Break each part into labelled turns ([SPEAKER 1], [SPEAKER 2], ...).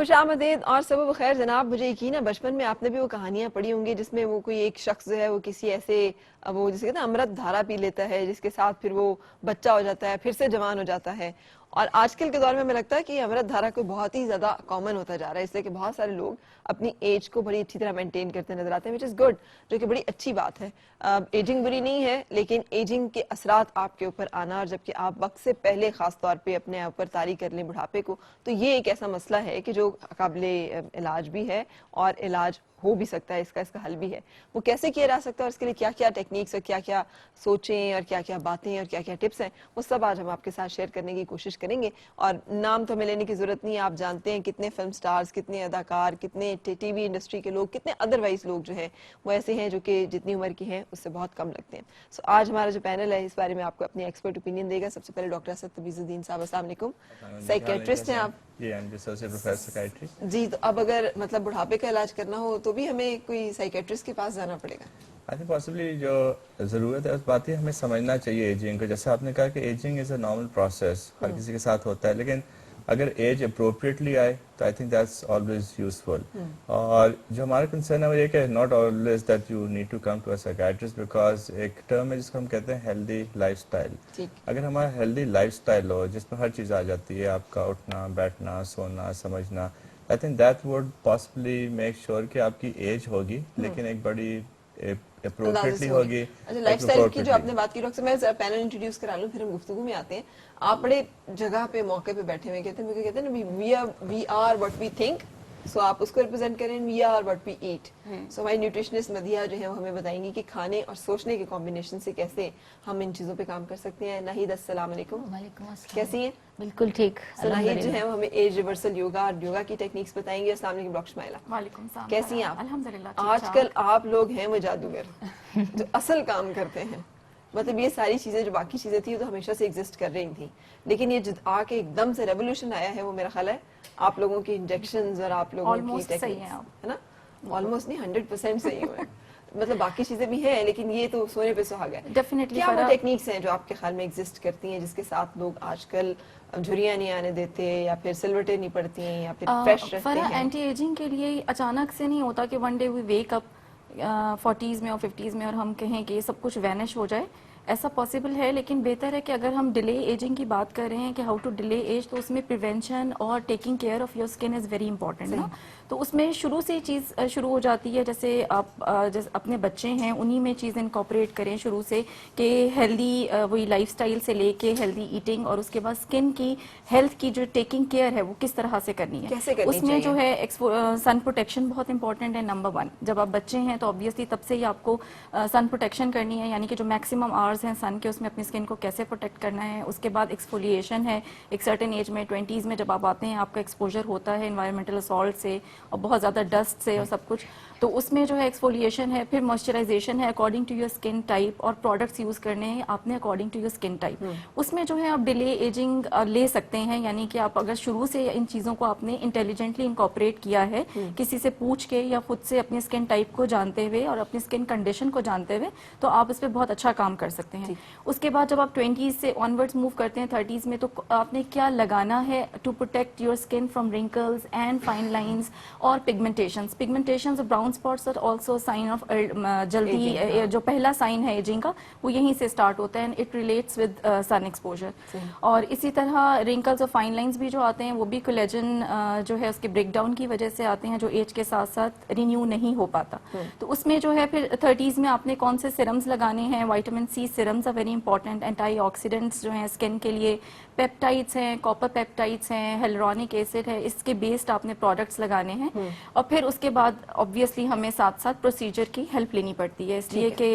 [SPEAKER 1] खुशामदीद और सबब खैर जनाब। मुझे यकीन है बचपन में आपने भी वो कहानियां पढ़ी होंगी जिसमें वो कोई एक शख्स जो है वो किसी ऐसे वो जिसे कहते हैं अमृत धारा पी लेता है, जिसके साथ फिर वो बच्चा हो जाता है, फिर से जवान हो जाता है। और आजकल के दौर में हमें लगता है कि अमृत धारा कोई बहुत ही ज्यादा कॉमन होता जा रहा है, इसलिए कि बहुत सारे लोग अपनी एज को बड़ी अच्छी तरह मेंटेन करते नजर आते हैं, विच इज गुड, जो कि बड़ी अच्छी बात है। एजिंग बुरी नहीं है, लेकिन एजिंग के असरात आपके ऊपर आना, और जबकि आप वक्त से पहले खास तौर पे अपने ऊपर तारी कर लें बुढ़ापे को, तो ये एक ऐसा मसला है कि जो काबिले इलाज भी है और इलाज हो भी सकता है, इसका हल भी है। वो कैसे किया जा सकता है और इसके लिए क्या क्या टेक्निक्स और क्या क्या सोचें और क्या क्या बातें और क्या क्या टिप्स हैं, वो सब आज हम आपके साथ शेयर करने की कोशिश करेंगे। और नाम तो हमें लेने की जरूरत नहीं है, आप जानते हैं कितने फिल्म स्टार्स, कितने अदाकार, कितने टीवी इंडस्ट्री के लोग, कितने अदरवाइज लोग जो है वो ऐसे हैं जो कि जितनी उम्र की हैं उससे बहुत कम लगते हैं। सो आज हमारा जो पैनल है इस बारे में आपको अपनी एक्सपर्ट ओपिनियन देगा। सबसे पहले डॉक्टर असद तबीजुद्दीन साहब, अस्सलाम वालेकुम, साइकियाट्रिस्ट हैं आप। जी, तो अब अगर मतलब बुढ़ापे का इलाज करना हो तो भी हमें कोई साइकियाट्रिस्ट के पास जाना पड़ेगा?
[SPEAKER 2] आई थिंक पॉसिबली जो ज़रूरत है उस बात ही हमें समझना चाहिए एजिंग को। जैसे आपने कहा कि ageing is a normal process, हर किसी के साथ होता है, लेकिन अगर एज अप्रोप्रिएटली आए तो I think that's always useful. और जो हमारा कंसर्न है वो ये कि not always that you need to come to a psychiatrist, because एक टर्म है जिसको हम कहते हैं हेल्दी लाइफस्टाइल। अगर हमारा हेल्दी लाइफस्टाइल हो जिसमें हर चीज़ आ जाती है, आपका उठना बैठना सोना समझना, I think that would possibly make sure कि आपकी एज होगी लेकिन एक बड़ी अप्रोप्रिएटली होगी।
[SPEAKER 1] अच्छा, लाइफस्टाइल की जो आपने बात की डॉक्टर, मैं जरा पैनल इंट्रोड्यूस करा लूं फिर हम गुफ्तगू में आते हैं। आप बड़े जगह पे मौके पे बैठे हुए कहते हैं, मुझे कहते हैं ना we are what we think, so आप उसको रिप्रेजेंट करें, we are what we eat. So हमारी न्यूट्रिशनिस्ट मदिया जो है वो हमें बताएंगी कि खाने और सोचने के कॉम्बिनेशन से कैसे हम इन चीजों पे काम कर सकते हैं। नाहिद, अस्सलाम वालेकुम।
[SPEAKER 3] वालेकुम अस्सलाम।
[SPEAKER 1] कैसी हैं?
[SPEAKER 3] बिल्कुल ठीक।
[SPEAKER 1] नाहिद जो है वो हमें एज रिवर्सल योगा और योगा की टेक्निक्स बताएंगे। अस्सलाम वालेकुम डॉक्टर स्माइला।
[SPEAKER 3] वालेकुम सलाम।
[SPEAKER 1] कैसी हैं आप?
[SPEAKER 3] अल्हम्दुलिल्लाह।
[SPEAKER 1] आजकल आप लोग हैं वो जादूगर जो असल काम करते हैं। मतलब ये सारी चीजें जो बाकी चीजें थी तो हमेशा से एग्जिस्ट कर रही थी, लेकिन ये आके एकदम से रेवोल्यूशन आया है, वो मेरा ख्याल है आप लोगों की इंजेक्शंस और आप लोगों की टेक्निक्स, है ना? ऑलमोस्ट नहीं, 100% सही हुए। मतलब बाकी चीजें भी हैं लेकिन ये तो सोने पे सुहागा है।
[SPEAKER 3] डेफिनेटली।
[SPEAKER 1] क्या वो टेक्निक्स हैं जो आपके ख्याल में एग्जिस्ट करती हैं जिसके साथ लोग आजकल झुर्रियां नहीं आने देते, या फिर सिलवटें नहीं पड़ती हैं, या फिर फ्रेश रहते हैं?
[SPEAKER 3] एंटी एजिंग के लिए अचानक से नहीं होता कि one day we wake up 40s में और 50s में और हम कहें कि ये सब कुछ वैनिश हो जाए। ऐसा पॉसिबल है, लेकिन बेहतर है कि अगर हम डिले एजिंग की बात कर रहे हैं कि हाउ टू डिले एज, तो उसमें प्रिवेंशन और taking care of your skin is very important ना। तो उसमें शुरू से चीज़ शुरू हो जाती है, जैसे आप जैसे अपने बच्चे हैं उन्हीं में चीज़ इनकॉपरेट करें शुरू से कि हेल्दी वही लाइफस्टाइल से लेके हेल्दी ईटिंग, और उसके बाद स्किन की हेल्थ की जो टेकिंग केयर है वो किस तरह से करनी है,
[SPEAKER 1] कैसे करनी
[SPEAKER 3] उसमें जो है सन प्रोटेक्शन बहुत इंपॉर्टेंट है, नंबर 1। जब आप बच्चे हैं तो ऑब्वियसली तब से ही आपको सन प्रोटेक्शन करनी है, यानी कि जो मैक्सिमम आवर्स हैं सन के उसमें अपनी स्किन को कैसे प्रोटेक्ट करना है। उसके बाद एक्सफोलिएशन है, एक सर्टेन एज में 20s में जब आप आते हैं आपका एक्सपोजर होता है एनवायरमेंटल असॉल्ट से और बहुत ज़्यादा डस्ट से और सब कुछ, तो उसमें जो है एक्सफोलिएशन है, फिर मॉइस्चराइजेशन है according to your skin type, और प्रोडक्ट्स यूज करने हैं आपने according to your skin type. उसमें जो है आप डिले एजिंग ले सकते हैं, यानी कि आप अगर शुरू से इन चीज़ों को आपने इंटेलिजेंटली इनकॉपरेट किया है, किसी से पूछ के या खुद से अपनी स्किन टाइप को जानते हुए और अपनी स्किन कंडीशन को जानते हुए, तो आप इस पर बहुत अच्छा काम कर सकते हैं। उसके बाद जब आप 20s से ऑनवर्ड्स मूव करते हैं 30s में, तो आपने क्या लगाना है to protect your skin from wrinkles and fine lines और पिगमेंटेशंस। पिगमेंटेशंस और brown spots are also sign of जल्दी जो पहला साइन है एजिंग का वो यहीं से स्टार्ट होता है, it relates with sun exposure. और इसी तरह रिंकल्स और फाइन लाइंस भी जो आते हैं वो भी कोलेजन जो है उसके ब्रेकडाउन की वजह से आते हैं, जो एज के साथ साथ रिन्यू नहीं हो पाता। तो उसमें जो है फिर 30s में आपने कौन से सिरम्स लगाने हैं, vitamin C serums are very important, antioxidants जो हैं स्किन के लिए, पेप्टाइड्स हैं, कॉपर पेप्टाइड्स हैं, हेलुरोनिक एसिड है, इसके बेस्ड आपने प्रोडक्ट्स लगाने हैं। और फिर उसके बाद ऑब्वियसली हमें साथ साथ प्रोसीजर की हेल्प लेनी पड़ती है, इसलिए कि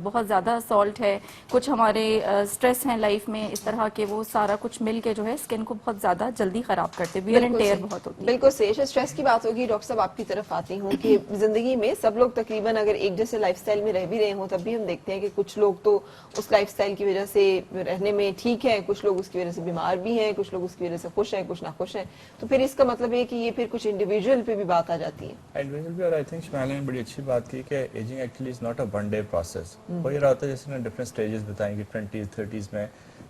[SPEAKER 3] बहुत ज़्यादा सॉल्ट है, कुछ हमारे स्ट्रेस हैं लाइफ में इस तरह के, वो सारा कुछ मिल के जो है स्किन को बहुत ज़्यादा जल्दी ख़राब करते हैं, वियर एंड टेयर बहुत होती है।
[SPEAKER 1] बिल्कुल सही। स्ट्रेस की बात होगी डॉक्टर साहब, आपकी तरफ आती हूँ कि जिंदगी में सब लोग तकरीबन अगर एक जैसे लाइफस्टाइल में रह भी रहे हों, तब भी हम देखते हैं कि कुछ लोग तो उस लाइफस्टाइल की वजह से रहने में ठीक है, कुछ लोग उसकी वजह से बीमार भी हैं, कुछ लोग उसकी वजह से खुश हैं, कुछ ना खुश हैं। तो फिर इसका मतलब है कि ये फिर कुछ इंडिविजुअल पे भी बात आ जाती है।
[SPEAKER 2] इंडिविजुअल भी, और आई थिंक शमाइला ने बड़ी अच्छी बात की कि ageing actually is not a one day process. हो ही रहा होता है जैसे ना डिफरेंट स्टेजेस बताएंगे 20s 30s में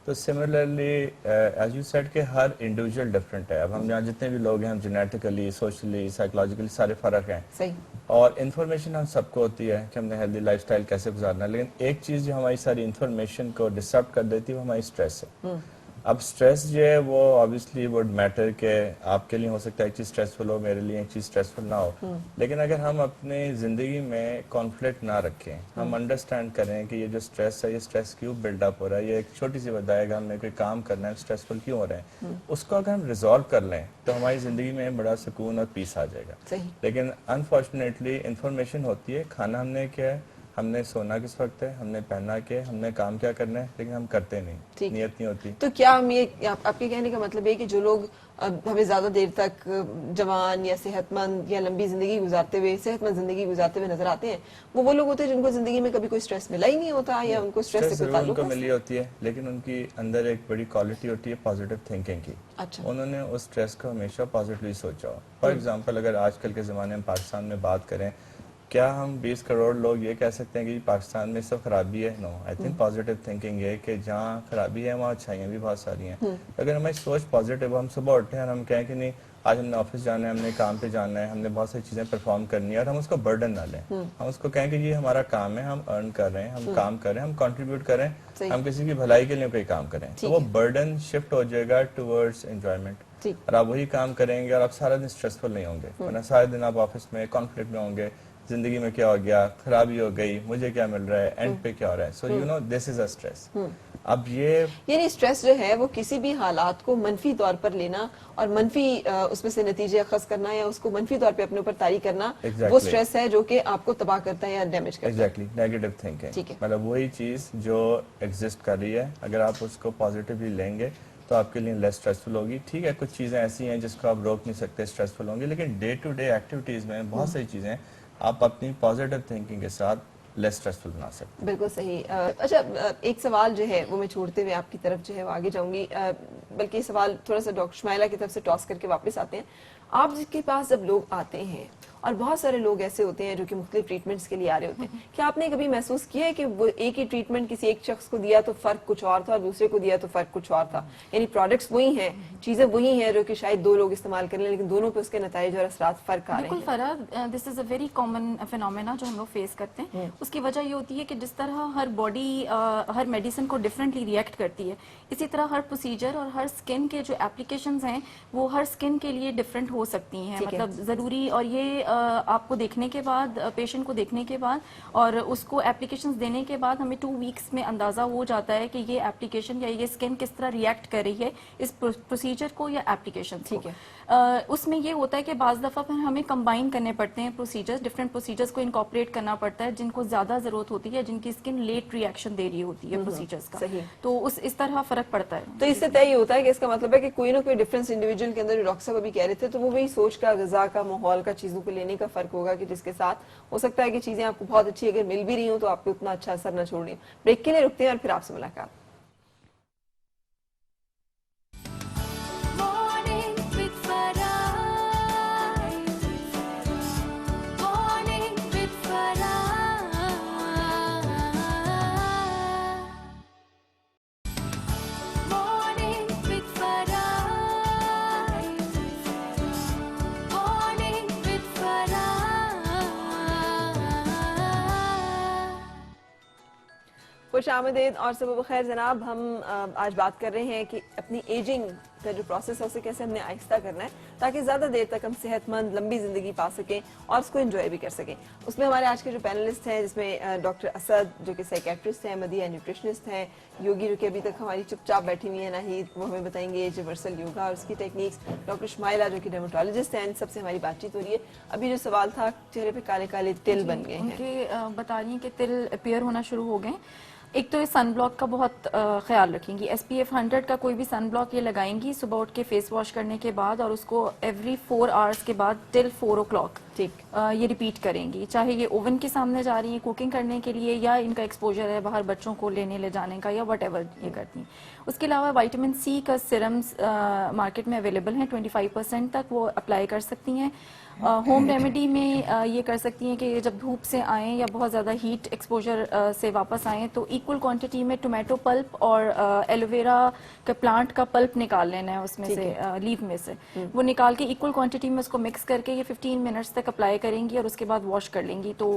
[SPEAKER 2] तो सिमिलरली एज यू सेड कि हर इंडिविजुअल डिफरेंट है। अब हम यहाँ जितने भी लोग हैं, हम जेनेटिकली, सोशली, साइकोलॉजिकली सारे फर्क हैं।
[SPEAKER 1] सही।
[SPEAKER 2] और इन्फॉर्मेशन हम सबको होती है कि हमने हेल्दी लाइफस्टाइल कैसे गुजारना है, लेकिन एक चीज़ जो हमारी सारी इन्फॉर्मेशन को डिस्टर्ब कर देती है वो हमारी स्ट्रेस है। अब स्ट्रेस जो है वो ऑब्वियसली वुड मैटर के आपके लिए हो सकता है एक चीज़ स्ट्रेसफुल हो, मेरे लिए एक चीज़ स्ट्रेसफुल ना हो, लेकिन अगर हम अपनी ज़िंदगी में कॉन्फ्लिक्ट ना रखें, हम अंडरस्टैंड करें कि ये जो स्ट्रेस है ये स्ट्रेस क्यों बिल्डअप हो रहा है, ये एक छोटी सी बताएगा हमें कोई काम करना है स्ट्रेसफुल क्यों हो रहे हैं, उसको अगर हम रिजॉल्व कर लें तो हमारी ज़िंदगी में बड़ा सुकून और पीस आ जाएगा।
[SPEAKER 1] सही।
[SPEAKER 2] लेकिन अनफॉर्चुनेटली इंफॉर्मेशन होती है, खाना हमने क्या है, हमने सोना किस वक्त है, हमने पहनना क्या है, हमने काम क्या करना है, लेकिन हम करते नहीं,
[SPEAKER 1] ठीक।
[SPEAKER 2] नियत नहीं होती।
[SPEAKER 1] तो क्या हम ये आपके कहने का मतलब है कि जो लोग हमें ज्यादा देर तक जवान या सेहतमंद या लंबी जिंदगी गुजारते हुए, सेहतमंद जिंदगी गुजारते हुए नजर आते हैं, वो लोग होते हैं जिनको जिंदगी में कभी कोई स्ट्रेस मिला ही नहीं होता या उनको स्ट्रेस से कोई
[SPEAKER 2] जरूर
[SPEAKER 1] ताल्लुक
[SPEAKER 2] उनको
[SPEAKER 1] है?
[SPEAKER 2] मिली होती है, लेकिन उनकी अंदर एक बड़ी क्वालिटी होती है पॉजिटिव थिंकिंग की।
[SPEAKER 1] अच्छा।
[SPEAKER 2] उन्होंने उस स्ट्रेस को हमेशा पॉजिटिवली सोचा हो। फॉर एग्जांपल अगर आजकल के ज़माने में पाकिस्तान में बात करें, क्या हम 20 करोड़ लोग ये कह सकते हैं कि पाकिस्तान में सब खराबी है? No, I think positive thinking है कि जहाँ खराबी है वहाँ अच्छाइयाँ भी बहुत सारी हैं। अगर हमारी सोच पॉजिटिव, हम सुबह उठे और हम कहें कि नहीं आज हमने ऑफिस जाना है, हमने काम पे जाना है, हमने बहुत सारी चीज़ें परफॉर्म करनी है, और हम उसको बर्डन ना लें, हम उसको कहें कि ये हमारा काम है, हम अर्न कर रहे हैं, हम काम कर रहे हैं, हम कंट्रीब्यूट करें, हम किसी की भलाई के लिए कोई काम करें, तो वो बर्डन शिफ्ट हो जाएगा टुवर्ड्स एंजॉयमेंट। और आप वही काम करेंगे और आप सारा दिन स्ट्रेसफुल नहीं होंगे, वरना सारे दिन आप ऑफिस में कॉन्फ्लिक्ट में होंगे, जिंदगी में क्या हो गया, खराबी हो गई, मुझे क्या मिल रहा है, एंड पे क्या हो रहा है। So you know this is a stress. अब ये
[SPEAKER 1] यानी स्ट्रेस जो है वो किसी भी हालात को मनफी तौर पर लेना और मनफी उसमें से नतीजे अखज़ करना या उसको मनफी तौर पे अपने ऊपर तारी करना, वो स्ट्रेस है जो कि आपको तबाह करता है या डैमेज करता है।
[SPEAKER 2] एग्जैक्टली, नेगेटिव थिंकिंग, मतलब वही चीज जो एग्जिस्ट कर रही है, अगर आप उसको पॉजिटिवली लेंगे तो आपके लिए लेस स्ट्रेसफुल होगी। ठीक है, कुछ चीजें ऐसी हैं जिसको आप रोक नहीं सकते, स्ट्रेसफुल होंगी, लेकिन डे टू डे एक्टिविटीज में बहुत सारी चीजें आप अपनी पॉजिटिव थिंकिंग के साथ लेस स्ट्रेसफुल बना सकते।
[SPEAKER 1] बिल्कुल सही। अच्छा, एक सवाल जो है वो मैं छोड़ते हुए आपकी तरफ जो है वो आगे जाऊंगी, बल्कि सवाल थोड़ा सा डॉक्टर शुमाइला की तरफ से टॉस करके वापस आते हैं। आप जिसके पास जब लोग आते हैं, और बहुत सारे लोग ऐसे होते हैं जो कि मुख्तलिफ ट्रीटमेंट्स के लिए आ रहे होते हैं, क्या आपने कभी महसूस किया है कि वो एक ही ट्रीटमेंट किसी एक शख्स को दिया तो फर्क कुछ और था और दूसरे को दिया तो फर्क कुछ और था? यानी प्रोडक्ट्स वही हैं, चीजें वही हैं जो कि शायद 2 लोग इस्तेमाल कर लें, लेकिन दोनों पे उसके नतीजे और असरात फर्क आ रहे हैं।
[SPEAKER 3] बिल्कुल Farah, this is a very common phenomena जो हम लोग फेस करते हैं। उसकी वजह ये होती है कि जिस तरह हर बॉडी हर मेडिसिन को डिफरेंटली रिएक्ट करती है, इसी तरह हर प्रोसीजर और हर स्किन के जो एप्लीकेशंस हैं वो हर स्किन के लिए डिफरेंट हो सकती हैं। मतलब जरूरी, और ये आपको देखने के बाद, पेशेंट को देखने के बाद और उसको एप्लीकेशंस देने के बाद हमें 2 वीक्स में अंदाजा हो जाता है कि ये एप्लीकेशन या ये स्किन किस तरह रिएक्ट कर रही है इस प्रोसीजर को या एप्लीकेशन को।
[SPEAKER 1] ठीक है।
[SPEAKER 3] उसमें ये होता है कि बाज़ दफ़ा फिर हमें कंबाइन करने पड़ते हैं प्रोसीजर्स, डिफरेंट प्रोसीजर्स को इनकॉर्पोरेट करना पड़ता है जिनको ज़्यादा ज़रूरत होती है, जिनकी स्किन लेट रिएक्शन दे रही होती है प्रोसीजर्स का।
[SPEAKER 1] सही।
[SPEAKER 3] तो इस तरह फ़र्क पड़ता है।
[SPEAKER 1] तो इससे तय होता है कि इसका मतलब है कि कोई ना कोई डिफरेंस इंडिविजुअल के अंदर, जो डॉक्टर साहब अभी कह रहे थे, तो वो वही सोच का, ग़िज़ा का, माहौल का, चीज़ों को लेने का फ़र्क होगा कि जिसके साथ हो सकता है कि चीज़ें आपको बहुत अच्छी अगर मिल भी रही हो तो आपको उतना अच्छा असर न छोड़ रही। ब्रेक के लिए रुकते हैं और फिर आपसे मुलाकात। खुश आमदीद और सुबह बखैर जनाब। हम आज बात कर रहे हैं कि अपनी एजिंग का जो प्रोसेस है उसे कैसे हमने आहिस्ता करना है ताकि ज़्यादा देर तक हम सेहतमंद लंबी ज़िंदगी पा सकें और उसको एंजॉय भी कर सकें। उसमें हमारे आज के जो पैनलिस्ट हैं, जिसमें डॉक्टर असद जो कि साइकेट्रिस्ट हैं, मदिया न्यूट्रिशनिस्ट हैं, योगी जो कि अभी तक हमारी चुपचाप बैठी हुई है नाहीद, वो हमें बताएंगे रिवर्सल योगा और उसकी टेक्निक्स, डॉक्टर शुमाइला जो कि डर्मेटोलॉजिस्ट हैं, इन सबसे हमारी बातचीत हो रही है। अभी जो सवाल था, चेहरे पे काले काले तिल बन गए हैं,
[SPEAKER 3] उनके बता रही हैं कि तिल अपीयर होना शुरू हो गए। एक तो ये सन ब्लॉक का बहुत ख्याल रखेंगी। SPF 100 का कोई भी सन ब्लॉक ये लगाएंगी सुबह उठ के फेस वॉश करने के बाद, और उसको एवरी 4 आवर्स के बाद टिल 4 o'clock
[SPEAKER 1] ठीक
[SPEAKER 3] ये रिपीट करेंगी। चाहे ये ओवन के सामने जा रही हैं कुकिंग करने के लिए, या इनका एक्सपोजर है बाहर बच्चों को लेने ले जाने का, या व्हाटएवर ये करती हैं। उसके अलावा विटामिन C का सिरम्स मार्केट में अवेलेबल हैं, 25% तक वो अप्लाई कर सकती हैं। होम रेमेडी में ये कर सकती हैं कि जब धूप से आएँ या बहुत ज़्यादा हीट एक्सपोजर से वापस आएँ तो इक्वल क्वांटिटी में टोमेटो पल्प और एलोवेरा के प्लांट का पल्प निकाल लेना है उसमें
[SPEAKER 1] ठीक
[SPEAKER 3] से लीव में से। वो निकाल के इक्वल क्वांटिटी में उसको मिक्स करके ये 15 मिनट्स तक अप्लाई करेंगी और उसके बाद वॉश कर लेंगी। तो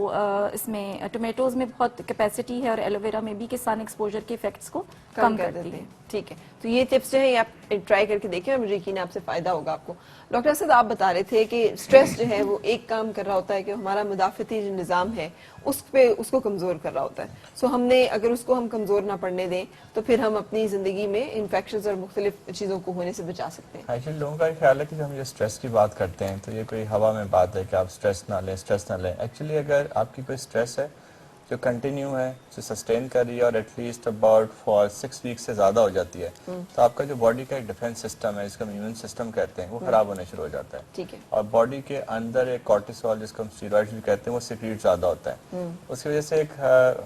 [SPEAKER 3] इसमें टोमेटोज में बहुत कैपेसिटी है और एलोवेरा में भी कि सन एक्सपोजर के इफेक्ट्स को कम करती
[SPEAKER 1] देते
[SPEAKER 3] है।
[SPEAKER 1] हैं। ठीक है, तो ये टिप्स जो है ये आप ट्राई करके देखें और मुझे यकीन है आपसे फायदा होगा आपको। डॉक्टर असद, आप बता रहे थे कि स्ट्रेस जो है वो एक काम कर रहा होता है कि हमारा मुदाफ़ती जो निज़ाम है उसको कमज़ोर कर रहा होता है। सो हमने अगर उसको हम कमज़ोर ना पड़ने दें तो फिर हम अपनी ज़िंदगी में इन्फेक्शंस और मुख्तलिफ चीज़ों को होने से बचा सकते हैं।
[SPEAKER 2] एक्चुअली लोगों का ये ख्याल है कि जब हम ये स्ट्रेस की बात करते हैं तो ये कोई हवा में बात है कि आप स्ट्रेस ना लें। एक्चुअली अगर आपकी कोई स्ट्रेस है जो कंटिन्यू है, जो सस्टेन कर रही है और एटलीस्ट अबाउट फॉर 6 वीक से ज़्यादा हो जाती है, तो आपका जो बॉडी का एक डिफेंस सिस्टम है, जिसको हम इम्यून सिस्टम कहते हैं, वो खराब होने शुरू हो जाता है।
[SPEAKER 1] ठीक है।
[SPEAKER 2] और बॉडी के अंदर एक कॉर्टिसोल, जिसको हम स्टीरॉइड्स भी कहते हैं, वो सिक्रीट ज़्यादा होता है। उसकी वजह से एक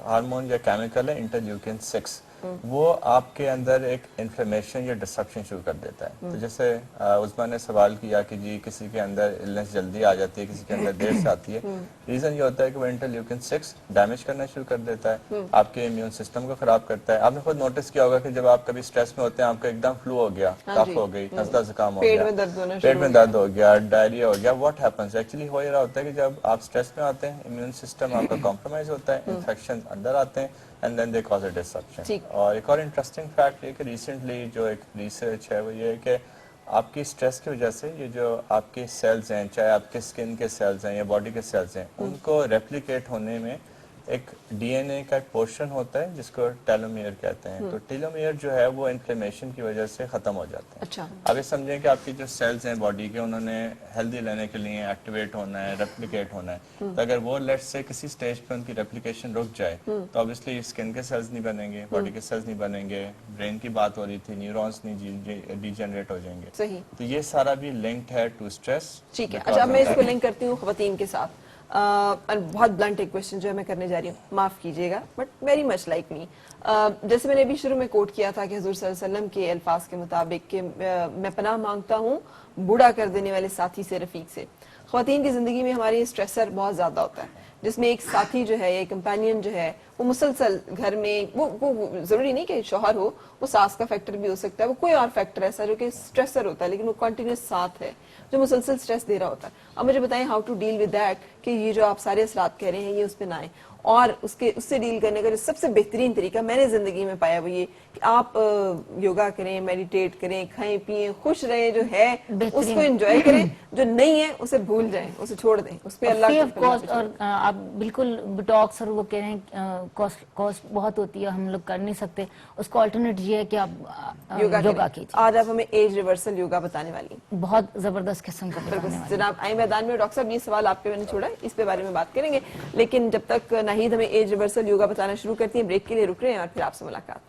[SPEAKER 2] हार्मोन या केमिकल है इंटरल्यूकिन 6, वो आपके अंदर एक इन्फ्लेमेशन या डिस्ट्रक्शन शुरू कर देता है। तो जैसे उस्मान ने सवाल किया कि जी किसी के अंदर इलनेस जल्दी आ जाती है, किसी के अंदर देर से आती है। रीजन ये होता है कि वो इंटरल्यूकिन 6 डैमेज करना शुरू कर देता है, आपके इम्यून सिस्टम को खराब करता है। आपने खुद नोटिस किया होगा कि जब आप कभी स्ट्रेस में होते हैं, आपका एकदम फ्लू हो गया, कफ हो गई, नज़ला जुकाम हो गया, पेट में दर्द हो गया, डायरिया हो गया। व्हाट हैपेंस एक्चुअली हो ये रहा होता है कि जब आप स्ट्रेस में आते हैं, इम्यून सिस्टम आपका कॉम्प्रोमाइज होता है, इन्फेक्शन अंदर आते हैं and then they cause a destruction. और एक और इंटरेस्टिंग फैक्ट ये कि रिसेंटली जो एक रिसर्च है वो ये है कि आपकी स्ट्रेस की वजह से ये जो आपके सेल्स हैं, चाहे आपके स्किन के सेल्स हैं या बॉडी के सेल्स हैं, उनको रेप्लिकेट होने में एक डीएनए का एक पोर्शन होता है जिसको टेलोमियर कहते हैं। तो टेलोमियर जो है वो इन्फ्लेमेशन की वजह से खत्म हो जाते हैं।
[SPEAKER 1] अच्छा।
[SPEAKER 2] अब ये समझें कि आपकी जो सेल्स हैं बॉडी के, उन्होंने हेल्दी लेने के लिए एक्टिवेट होना है, रेप्लिकेट होना है। तो अगर वो लेट्स से किसी स्टेज पे उनकी रेप्लिकेशन रुक जाए तो ऑब्वियसली स्किन के सेल्स नहीं बनेंगे, बॉडी के सेल्स नहीं बनेंगे, ब्रेन की बात हो रही थी, न्यूरॉन्स नहीं डिजेनरेट हो जाएंगे।
[SPEAKER 1] सही।
[SPEAKER 2] तो ये सारा भी लिंक्ड है टू स्ट्रेस।
[SPEAKER 1] ठीक है। अच्छा, मैं इसको लिंक करती हूँ ख्वातीन के साथ। बहुत ब्लंट एक क्वेश्चन जो है मैं करने जा रही हूँ, माफ कीजिएगा, but very much like me. जैसे मैंने अभी शुरू में कोट किया था कि हुजूर सल्लल्लाहु अलैहि वसल्लम के अल्फाज के मुताबिक कि मैं पनाह मांगता हूँ बूढ़ा कर देने वाले साथी से, रफीक से। ख्वातीन की जिंदगी में हमारे स्ट्रेसर बहुत ज्यादा होता है, जिसमें एक साथी जो है, एक कंपेनियन जो है, वो मुसलसल घर में, वो जरूरी नहीं कि शौहर हो, वो सास का फैक्टर भी हो सकता है, वो कोई और फैक्टर ऐसा जो कि स्ट्रेसर होता है, लेकिन वो कंटिन्यूस साथ है जो मुसलसल स्ट्रेस दे रहा होता है। अब मुझे बताएं how to deal with that, कि ये जो आप सारे असरात कह रहे हैं ये उस पर ना आए। और उससे डील करने का जो सबसे बेहतरीन तरीका मैंने जिंदगी में पाया वो ये कि आप योगा करें, मेडिटेट करें, खाएं पिएं, खुश रहें, जो है उसको एंजॉय करें, जो नहीं है उसे भूल जाएं, उसे छोड़ दें, उस पे अल्लाह
[SPEAKER 4] कॉस्ट। और आप बिल्कुल डिटॉक्स और वो कह रहे हैं कॉस्ट बहुत होती है, हम लोग कर नहीं सकते, उसको अल्टरनेट ये है कि आप योगा कीजिए।
[SPEAKER 1] आज आप हमें एज रिवर्सल योगा बताने वाली हैं,
[SPEAKER 4] बहुत जबरदस्त किस्म का बताने वाली।
[SPEAKER 1] जनाब आई मैदान में। डॉक्टर साहब ये सवाल आपके मैंने छोड़ा है, इस पे बारे में बात करेंगे, लेकिन जब तक नाहिद हमें एज रिवर्सल योगा बताना शुरू करती है, ब्रेक के लिए रुक रहे हैं और फिर आपसे मुलाकात।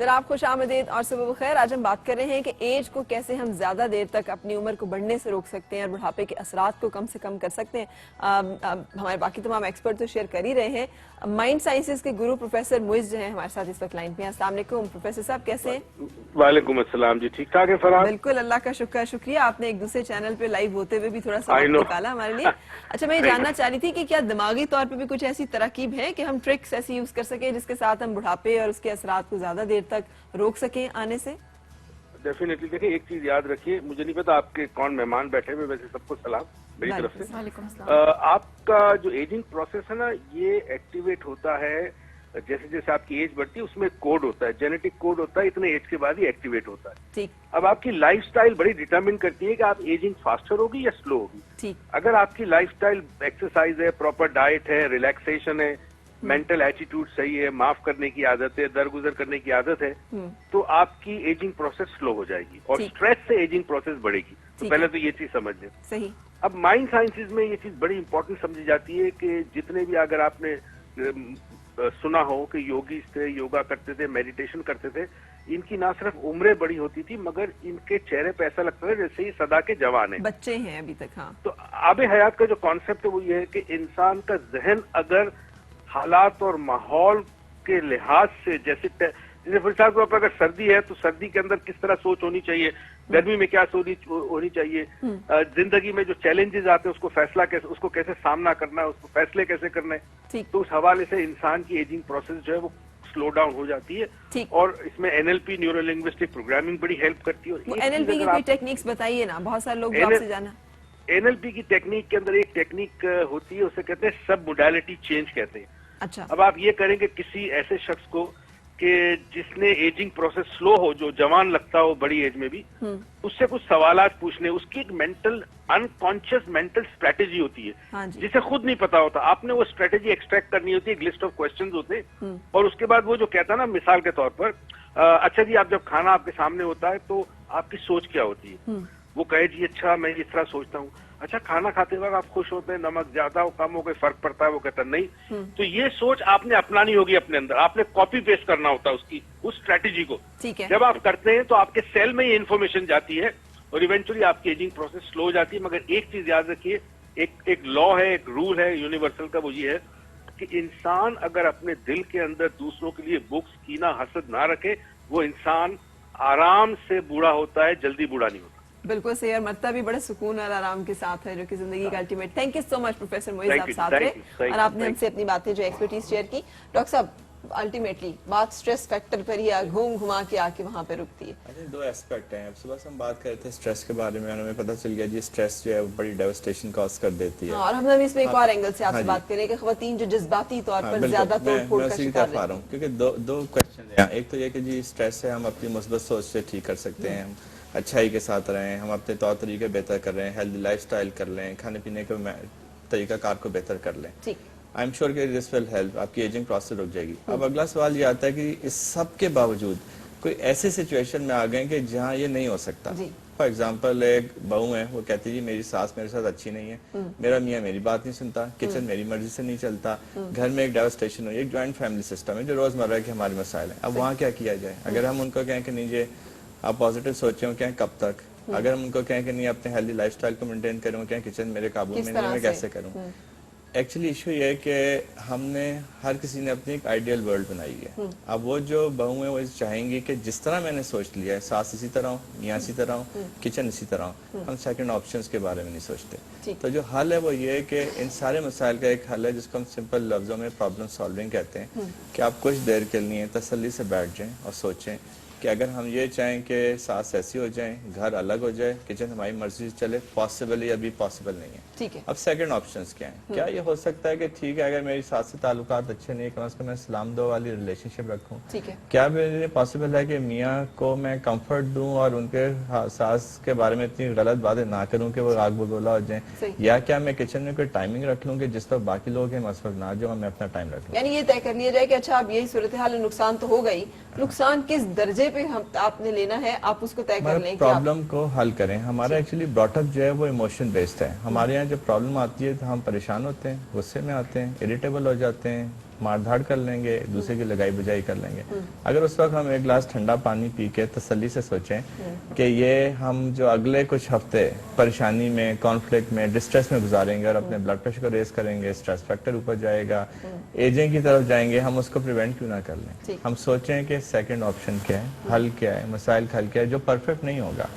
[SPEAKER 1] आप खुश आमदीद और सुबह बखैर। आज हम बात कर रहे हैं कि एज को कैसे हम ज्यादा देर तक अपनी उम्र को बढ़ने से रोक सकते हैं और बुढ़ापे के असरात को कम से कम कर सकते हैं। हमारे बाकी तमाम एक्सपर्ट तो शेयर कर ही रहे हैं। माइंड साइंसेज के गुरु प्रोफेसर मुइज जो हैं हमारे साथ इस वक्त लाइन पे हैं। अस्सलाम वालेकुम प्रोफेसर साहब, कैसे हैं?
[SPEAKER 5] वालेकुम अस्सलाम जी, ठीक ठाक है फरहान?
[SPEAKER 1] बिल्कुल, अल्लाह का शुक्र, शुक्रिया। आपने एक दूसरे चैनल पे लाइव होते हुए भी थोड़ा सा वक्त निकाला हमारे लिए। अच्छा, मैं ये जानना चाह रही थी कि क्या दिमागी तौर पे भी कुछ ऐसी तरकीब है कि हम ट्रिक्स ऐसी यूज कर सके जिसके साथ हम बुढ़ापे और उसके असरात को ज्यादा देर तक रोक सकें आने से?
[SPEAKER 5] डेफिनेटली। देखिए, एक चीज याद रखिए, मुझे नहीं पता आपके कौन मेहमान बैठे हुए, वैसे सबको सलाम मेरी तरफ से।
[SPEAKER 3] वालेकुम अस्सलाम।
[SPEAKER 5] आपका जो एजिंग प्रोसेस है ना, ये एक्टिवेट होता है जैसे जैसे आपकी एज बढ़ती है, उसमें कोड होता है, जेनेटिक कोड होता है, इतने एज के बाद ही एक्टिवेट होता है।
[SPEAKER 1] ठीक।
[SPEAKER 5] अब आपकी लाइफस्टाइल बड़ी डिटरमिन करती है कि आप एजिंग फास्टर होगी या स्लो होगी।
[SPEAKER 1] ठीक।
[SPEAKER 5] अगर आपकी लाइफस्टाइल एक्सरसाइज है, प्रॉपर डाइट है, रिलैक्सेशन है, मेंटल एटीट्यूड सही है, माफ करने की आदत है, दरगुजर करने की आदत है, तो आपकी एजिंग प्रोसेस स्लो हो जाएगी और स्ट्रेस से एजिंग प्रोसेस बढ़ेगी। तो पहले तो ये चीज समझ लें।
[SPEAKER 1] सही।
[SPEAKER 5] अब माइंड साइंसेज में ये चीज बड़ी इंपॉर्टेंट समझी जाती है कि जितने भी, अगर आपने सुना हो कि योगी थे, योगा करते थे, मेडिटेशन करते थे, इनकी ना सिर्फ उम्रें बड़ी होती थी मगर इनके चेहरे पे ऐसा लगता था जैसे ही सदा के जवान है,
[SPEAKER 1] बच्चे हैं अभी तक। हाँ,
[SPEAKER 5] तो आबे हयात का जो कॉन्सेप्ट है वो ये है कि इंसान का जहन अगर हालात और माहौल के लिहाज से, जैसे फॉर एग्जाम्पल अगर सर्दी है तो सर्दी के अंदर किस तरह सोच होनी चाहिए, गर्मी में क्या सोच होनी चाहिए, जिंदगी में जो चैलेंजेस आते हैं उसको कैसे सामना करना है, उसको फैसले कैसे करना है,
[SPEAKER 1] ठीक।
[SPEAKER 5] तो उस हवाले से इंसान की एजिंग प्रोसेस जो है वो स्लो डाउन हो जाती है।
[SPEAKER 1] ठीक।
[SPEAKER 5] और इसमें एनएलपी, न्यूरो लिंग्विस्टिक प्रोग्रामिंग बड़ी हेल्प करती है।
[SPEAKER 1] वो एनएलपी की कोई टेक्निक्स बताइए ना, बहुत सारे लोग आपसे जाना।
[SPEAKER 5] एनएलपी की टेक्निक के अंदर एक टेक्निक होती है, उसे कहते हैं सब मोडालिटी चेंज कहते हैं।
[SPEAKER 1] अच्छा,
[SPEAKER 5] अब आप ये करेंगे किसी ऐसे शख्स को कि जिसने एजिंग प्रोसेस स्लो हो, जो जवान लगता हो बड़ी एज में भी, उससे कुछ सवालात पूछने, उसकी एक मेंटल, अनकॉन्शियस मेंटल स्ट्रेटेजी होती है,
[SPEAKER 1] हाँ जी।
[SPEAKER 5] जिसे खुद नहीं पता होता। आपने वो स्ट्रेटेजी एक्सट्रैक्ट करनी होती है, एक लिस्ट ऑफ क्वेश्चंस होते हैं, और उसके बाद वो जो कहता है ना, मिसाल के तौर पर, अच्छा जी, आप जब खाना आपके सामने होता है तो आपकी सोच क्या होती है? वो कहे जी अच्छा मैं इस तरह सोचता हूँ। अच्छा, खाना खाते वक्त आप खुश होते हैं, नमक ज्यादा हो कम हो कोई फर्क पड़ता है? वो कहता नहीं। तो ये सोच आपने अपनानी होगी अपने अंदर, आपने कॉपी पेस्ट करना होता है उसकी, उस स्ट्रेटेजी को।
[SPEAKER 1] ठीक है।
[SPEAKER 5] जब आप करते हैं तो आपके सेल में ये इन्फॉर्मेशन जाती है और इवेंचुअली आपकी एजिंग प्रोसेस स्लो हो जाती है। मगर एक चीज याद रखिए, एक लॉ है, एक रूल है यूनिवर्सल का, वो ये है कि इंसान अगर अपने दिल के अंदर दूसरों के लिए बुक्स, कीना, हसद ना रखे, वो इंसान आराम से बूढ़ा होता है, जल्दी बूढ़ा नहीं होता।
[SPEAKER 1] बिल्कुल सही, और मरता भी बड़े सुकून और आराम के साथ है, जो कि जिंदगी का ultimate. Thank you so much professor Moiz, आप साथ रहे और आपने हमसे अपनी बातें जो एक्सपर्टीज शेयर की। डॉक्टर साहब, अल्टीमेटली बात स्ट्रेस फैक्टर पर ही घूम घुमा के आके वहां पे रुकती है।
[SPEAKER 2] अच्छा, दो एस्पेक्ट हैं। अब सुबह से हम बात कर रहे थे स्ट्रेस के बारे में, हमें पता चल गया जी स्ट्रेस जो है वो बड़ी डेवस्टेशन कॉज कर देती है।
[SPEAKER 1] हाँ, और हम अभी इसमें एक और एंगल से आपसे
[SPEAKER 2] हाँ जी।
[SPEAKER 1] बात करें कि खवातीन जो जज्बाती तौर पर
[SPEAKER 2] बिल्कुल।
[SPEAKER 1] ज्यादा
[SPEAKER 2] मैं
[SPEAKER 1] तोड़-फोड़ का
[SPEAKER 2] उसी की
[SPEAKER 1] शिकार
[SPEAKER 2] तरफ आ रहा हूँ, क्योंकि दो क्वेश्चन हैं। एक तो ये कि जी स्ट्रेस है, हम अपनी मुस्बत सोच से ठीक कर सकते हैं, हम अच्छाई के साथ रहें, हम अपने तौर तरीके बेहतर कर रहे हैं, हेल्दी लाइफस्टाइल कर लें, खाने पीने के तरीकाकार को बेहतर कर लें।
[SPEAKER 1] ठीक।
[SPEAKER 2] आई एम श्योर कि दिस विल हेल्प, आपकी एजिंग प्रोसेस रुक जाएगी। अब अगला सवाल ये आता है कि इस सब के बावजूद कोई ऐसे सिचुएशन में आ गए कि जहाँ ये नहीं हो सकता।
[SPEAKER 1] जी।
[SPEAKER 2] फॉर एग्जाम्पल, एक बहू है, वो कहती है जी मेरी सास मेरे साथ अच्छी नहीं है, मेरा मियाँ मेरी बात नहीं सुनता, किचन मेरी मर्जी से नहीं चलता, घर में एक डेवस्टेशन हुई, एक जॉइंट फैमिली सिस्टम है जो रोजमर्रा के हमारे मसाइल हैं। अब वहाँ क्या किया जाए? अगर हम उनको कहें कि नहीं जी आप पॉजिटिव सोचे हो, कहें कब तक? अगर हम उनको कहें कि नहीं अपने हेल्दी लाइफस्टाइल को मेंटेन करूँ, कहें किचन मेरे काबू में नहीं, मैं कैसे करूँ? एक्चुअली इशू ये है कि हमने, हर किसी ने अपनी एक आइडियल वर्ल्ड बनाई है। अब वो जो बहू है वो चाहेंगी कि जिस तरह मैंने सोच लिया है, सास इसी तरह हो, मियाँ इसी तरह हो, किचन इसी तरह हो, हम सेकंड ऑप्शंस के बारे में नहीं सोचते। तो जो हल है वो ये है कि इन सारे मसाइल का एक हल है जिसको हम सिंपल लफ्जों में प्रॉब्लम सॉल्विंग कहते हैं, कि आप कुछ देर के लिए तसल्ली से बैठ जाएं और सोचें कि अगर हम ये चाहें कि सास ऐसी हो जाए, घर अलग हो जाए, किचन हमारी मर्जी से चले, पॉसिबल या अभी पॉसिबल नहीं है।
[SPEAKER 1] ठीक है। अब
[SPEAKER 2] सेकंड ऑप्शंस क्या हैं? क्या ये हो सकता है कि ठीक है, अगर मेरी सास से ताल्लुकात अच्छे नहीं, कम से कम मैं सलाम दो वाली रिलेशनशिप रखूं?
[SPEAKER 1] ठीक है।
[SPEAKER 2] क्या मेरे पॉसिबल है कि मियाँ को मैं कंफर्ट दूं और उनके सास के बारे में इतनी गलत बातें ना करूं कि वो आग बगोला हो जाए? या क्या मैं किचन में कोई टाइमिंग रख लूं कि जिस पर बाकी लोग हैं मस वक्त ना जो मैं अपना टाइम रख लूं?
[SPEAKER 1] यानी ये तय कर लिया जाए कि अच्छा अब यही सूरत हाल, नुकसान तो हो गई, नुकसान किस दर्जे पे हम आपने लेना है, आप उसको तय कर लें।
[SPEAKER 2] प्रॉब्लम को हल करें। हमारा एक्चुअली ब्रॉटअप जो है वो इमोशन बेस्ड है। हमारे यहाँ जब प्रॉब्लम आती है तो हम परेशान होते हैं, गुस्से में आते हैं, इरिटेबल हो जाते हैं, मारधाड़ कर लेंगे, दूसरे की लगाई बुझाई कर लेंगे। अगर उस वक्त हम एक गिलास ठंडा पानी पी के तसल्ली से सोचें कि ये हम जो अगले कुछ हफ्ते परेशानी में, कॉन्फ्लिक्ट में, डिस्ट्रेस में गुजारेंगे और अपने ब्लड प्रेशर को रेस करेंगे, स्ट्रेस फैक्टर ऊपर जाएगा, एजिंग की तरफ जाएंगे, हम उसको प्रिवेंट क्यों ना कर लें? हम सोचें कि सेकंड ऑप्शन क्या है, हल क्या है, मसाइल का हल क्या है, जो परफेक्ट नहीं होगा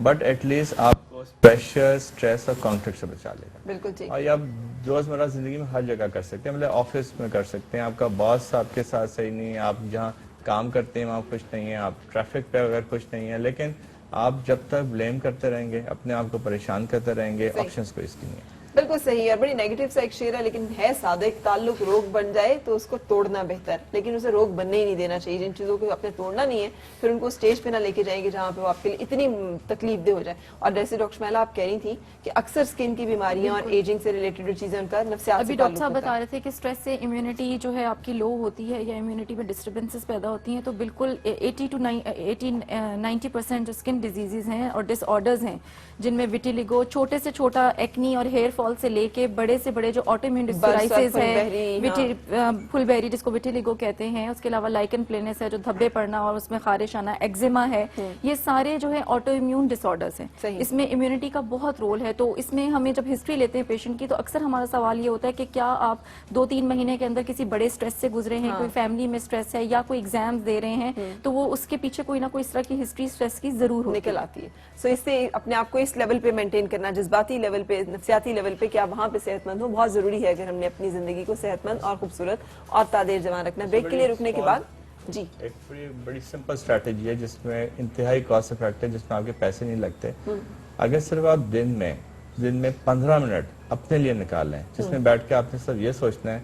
[SPEAKER 2] बट एटलीस्ट आपको प्रेशर, स्ट्रेस और कॉन्फ्लिक्ट से बचा लेगा।
[SPEAKER 1] बिल्कुल ठीक।
[SPEAKER 2] और ये आप रोजमर्रा जिंदगी में हर जगह कर सकते हैं, मतलब ऑफिस में कर सकते हैं, आपका बॉस आपके साथ सही नहीं है, आप जहाँ काम करते हैं वहाँ खुश नहीं है, आप ट्रैफिक पे अगर खुश नहीं है, लेकिन आप जब तक ब्लेम करते रहेंगे, अपने आप को परेशान करते रहेंगे, ऑप्शंस कोई इसकी नहीं है।
[SPEAKER 1] बिल्कुल सही है, बड़ी नेगेटिव सा एक शेर है, लेकिन है सादा, एक ताल्लुक रोग बन जाए तो उसको तोड़ना बेहतर, लेकिन उसे रोग बनने ही नहीं देना चाहिए। जिन चीजों को आपने तोड़ना नहीं है फिर उनको स्टेज पे ना लेके जाएंगे जहाँ पे वो आपके लिए इतनी तकलीफ दे हो जाए। और जैसे डॉक्टर शमाइला आप कह रही थी कि अक्सर स्किन की बीमारियां और एजिंग से रिलेटेड जो चीजें उनका नफ्सियात
[SPEAKER 3] अभी
[SPEAKER 1] से
[SPEAKER 3] डॉक्टर
[SPEAKER 1] ताल्लुक
[SPEAKER 3] साहब
[SPEAKER 1] होता
[SPEAKER 3] बता
[SPEAKER 1] है।
[SPEAKER 3] रहे थे कि स्ट्रेस से इम्यूनिटी जो है आपकी लो होती है या इम्यूनिटी में डिस्टर्बेंसेस पैदा होती हैं, तो बिल्कुल 80-90% जो स्किन डिजीजेज हैं और डिसऑर्डर्स हैं जिनमें विटिलिगो, छोटे से छोटा एक्नी और हेयर फॉल से लेके बड़े से बड़े जो ऑटोइम्यून डिसऑर्डराइसिस
[SPEAKER 1] फुलबेरी,
[SPEAKER 3] है, फुलबेरी जिसको विटिलिगो कहते हैं, उसके अलावा लाइकन प्लेनस है जो धब्बे पड़ना और उसमें खारिश आना, एक्जिमा है, ये सारे जो है ऑटोइम्यून डिसऑर्डर्स हैं।
[SPEAKER 1] सही।
[SPEAKER 3] इसमें इम्यूनिटी का बहुत रोल है। तो इसमें हमें जब हिस्ट्री लेते हैं पेशेंट की तो अक्सर हमारा सवाल ये होता है कि क्या आप 2-3 महीने के अंदर किसी बड़े स्ट्रेस से गुजरे हैं, कोई फैमिली में स्ट्रेस है या कोई एग्जाम्स दे रहे हैं, तो वो उसके पीछे कोई ना कोई इस तरह की हिस्ट्री स्ट्रेस की जरूर होती
[SPEAKER 1] निकल
[SPEAKER 3] है।
[SPEAKER 1] आती है। सो इससे अपने आप को इस लेवल पे मेंटेन करना, जज्बाती लेवल पे, नफ्सियाती लेवल पे, कि आप वहाँ पे सेहतमंद हो, बहुत जरूरी है अगर हमने अपनी जिंदगी को सेहतमंद और खूबसूरत और तादेर जवान रखना। ब्रेक के लिए रुकने के बाद जी
[SPEAKER 2] एक बड़ी सिंपल स्ट्रैटेजी है जिसमें इंतहाई कॉस्ट इफेक्टिव, जिसमें आपके पैसे नहीं लगते। अगर सिर्फ आप दिन में 15 मिनट अपने लिए निकालें, जिसमें बैठ के आपने सिर्फ ये सोचना है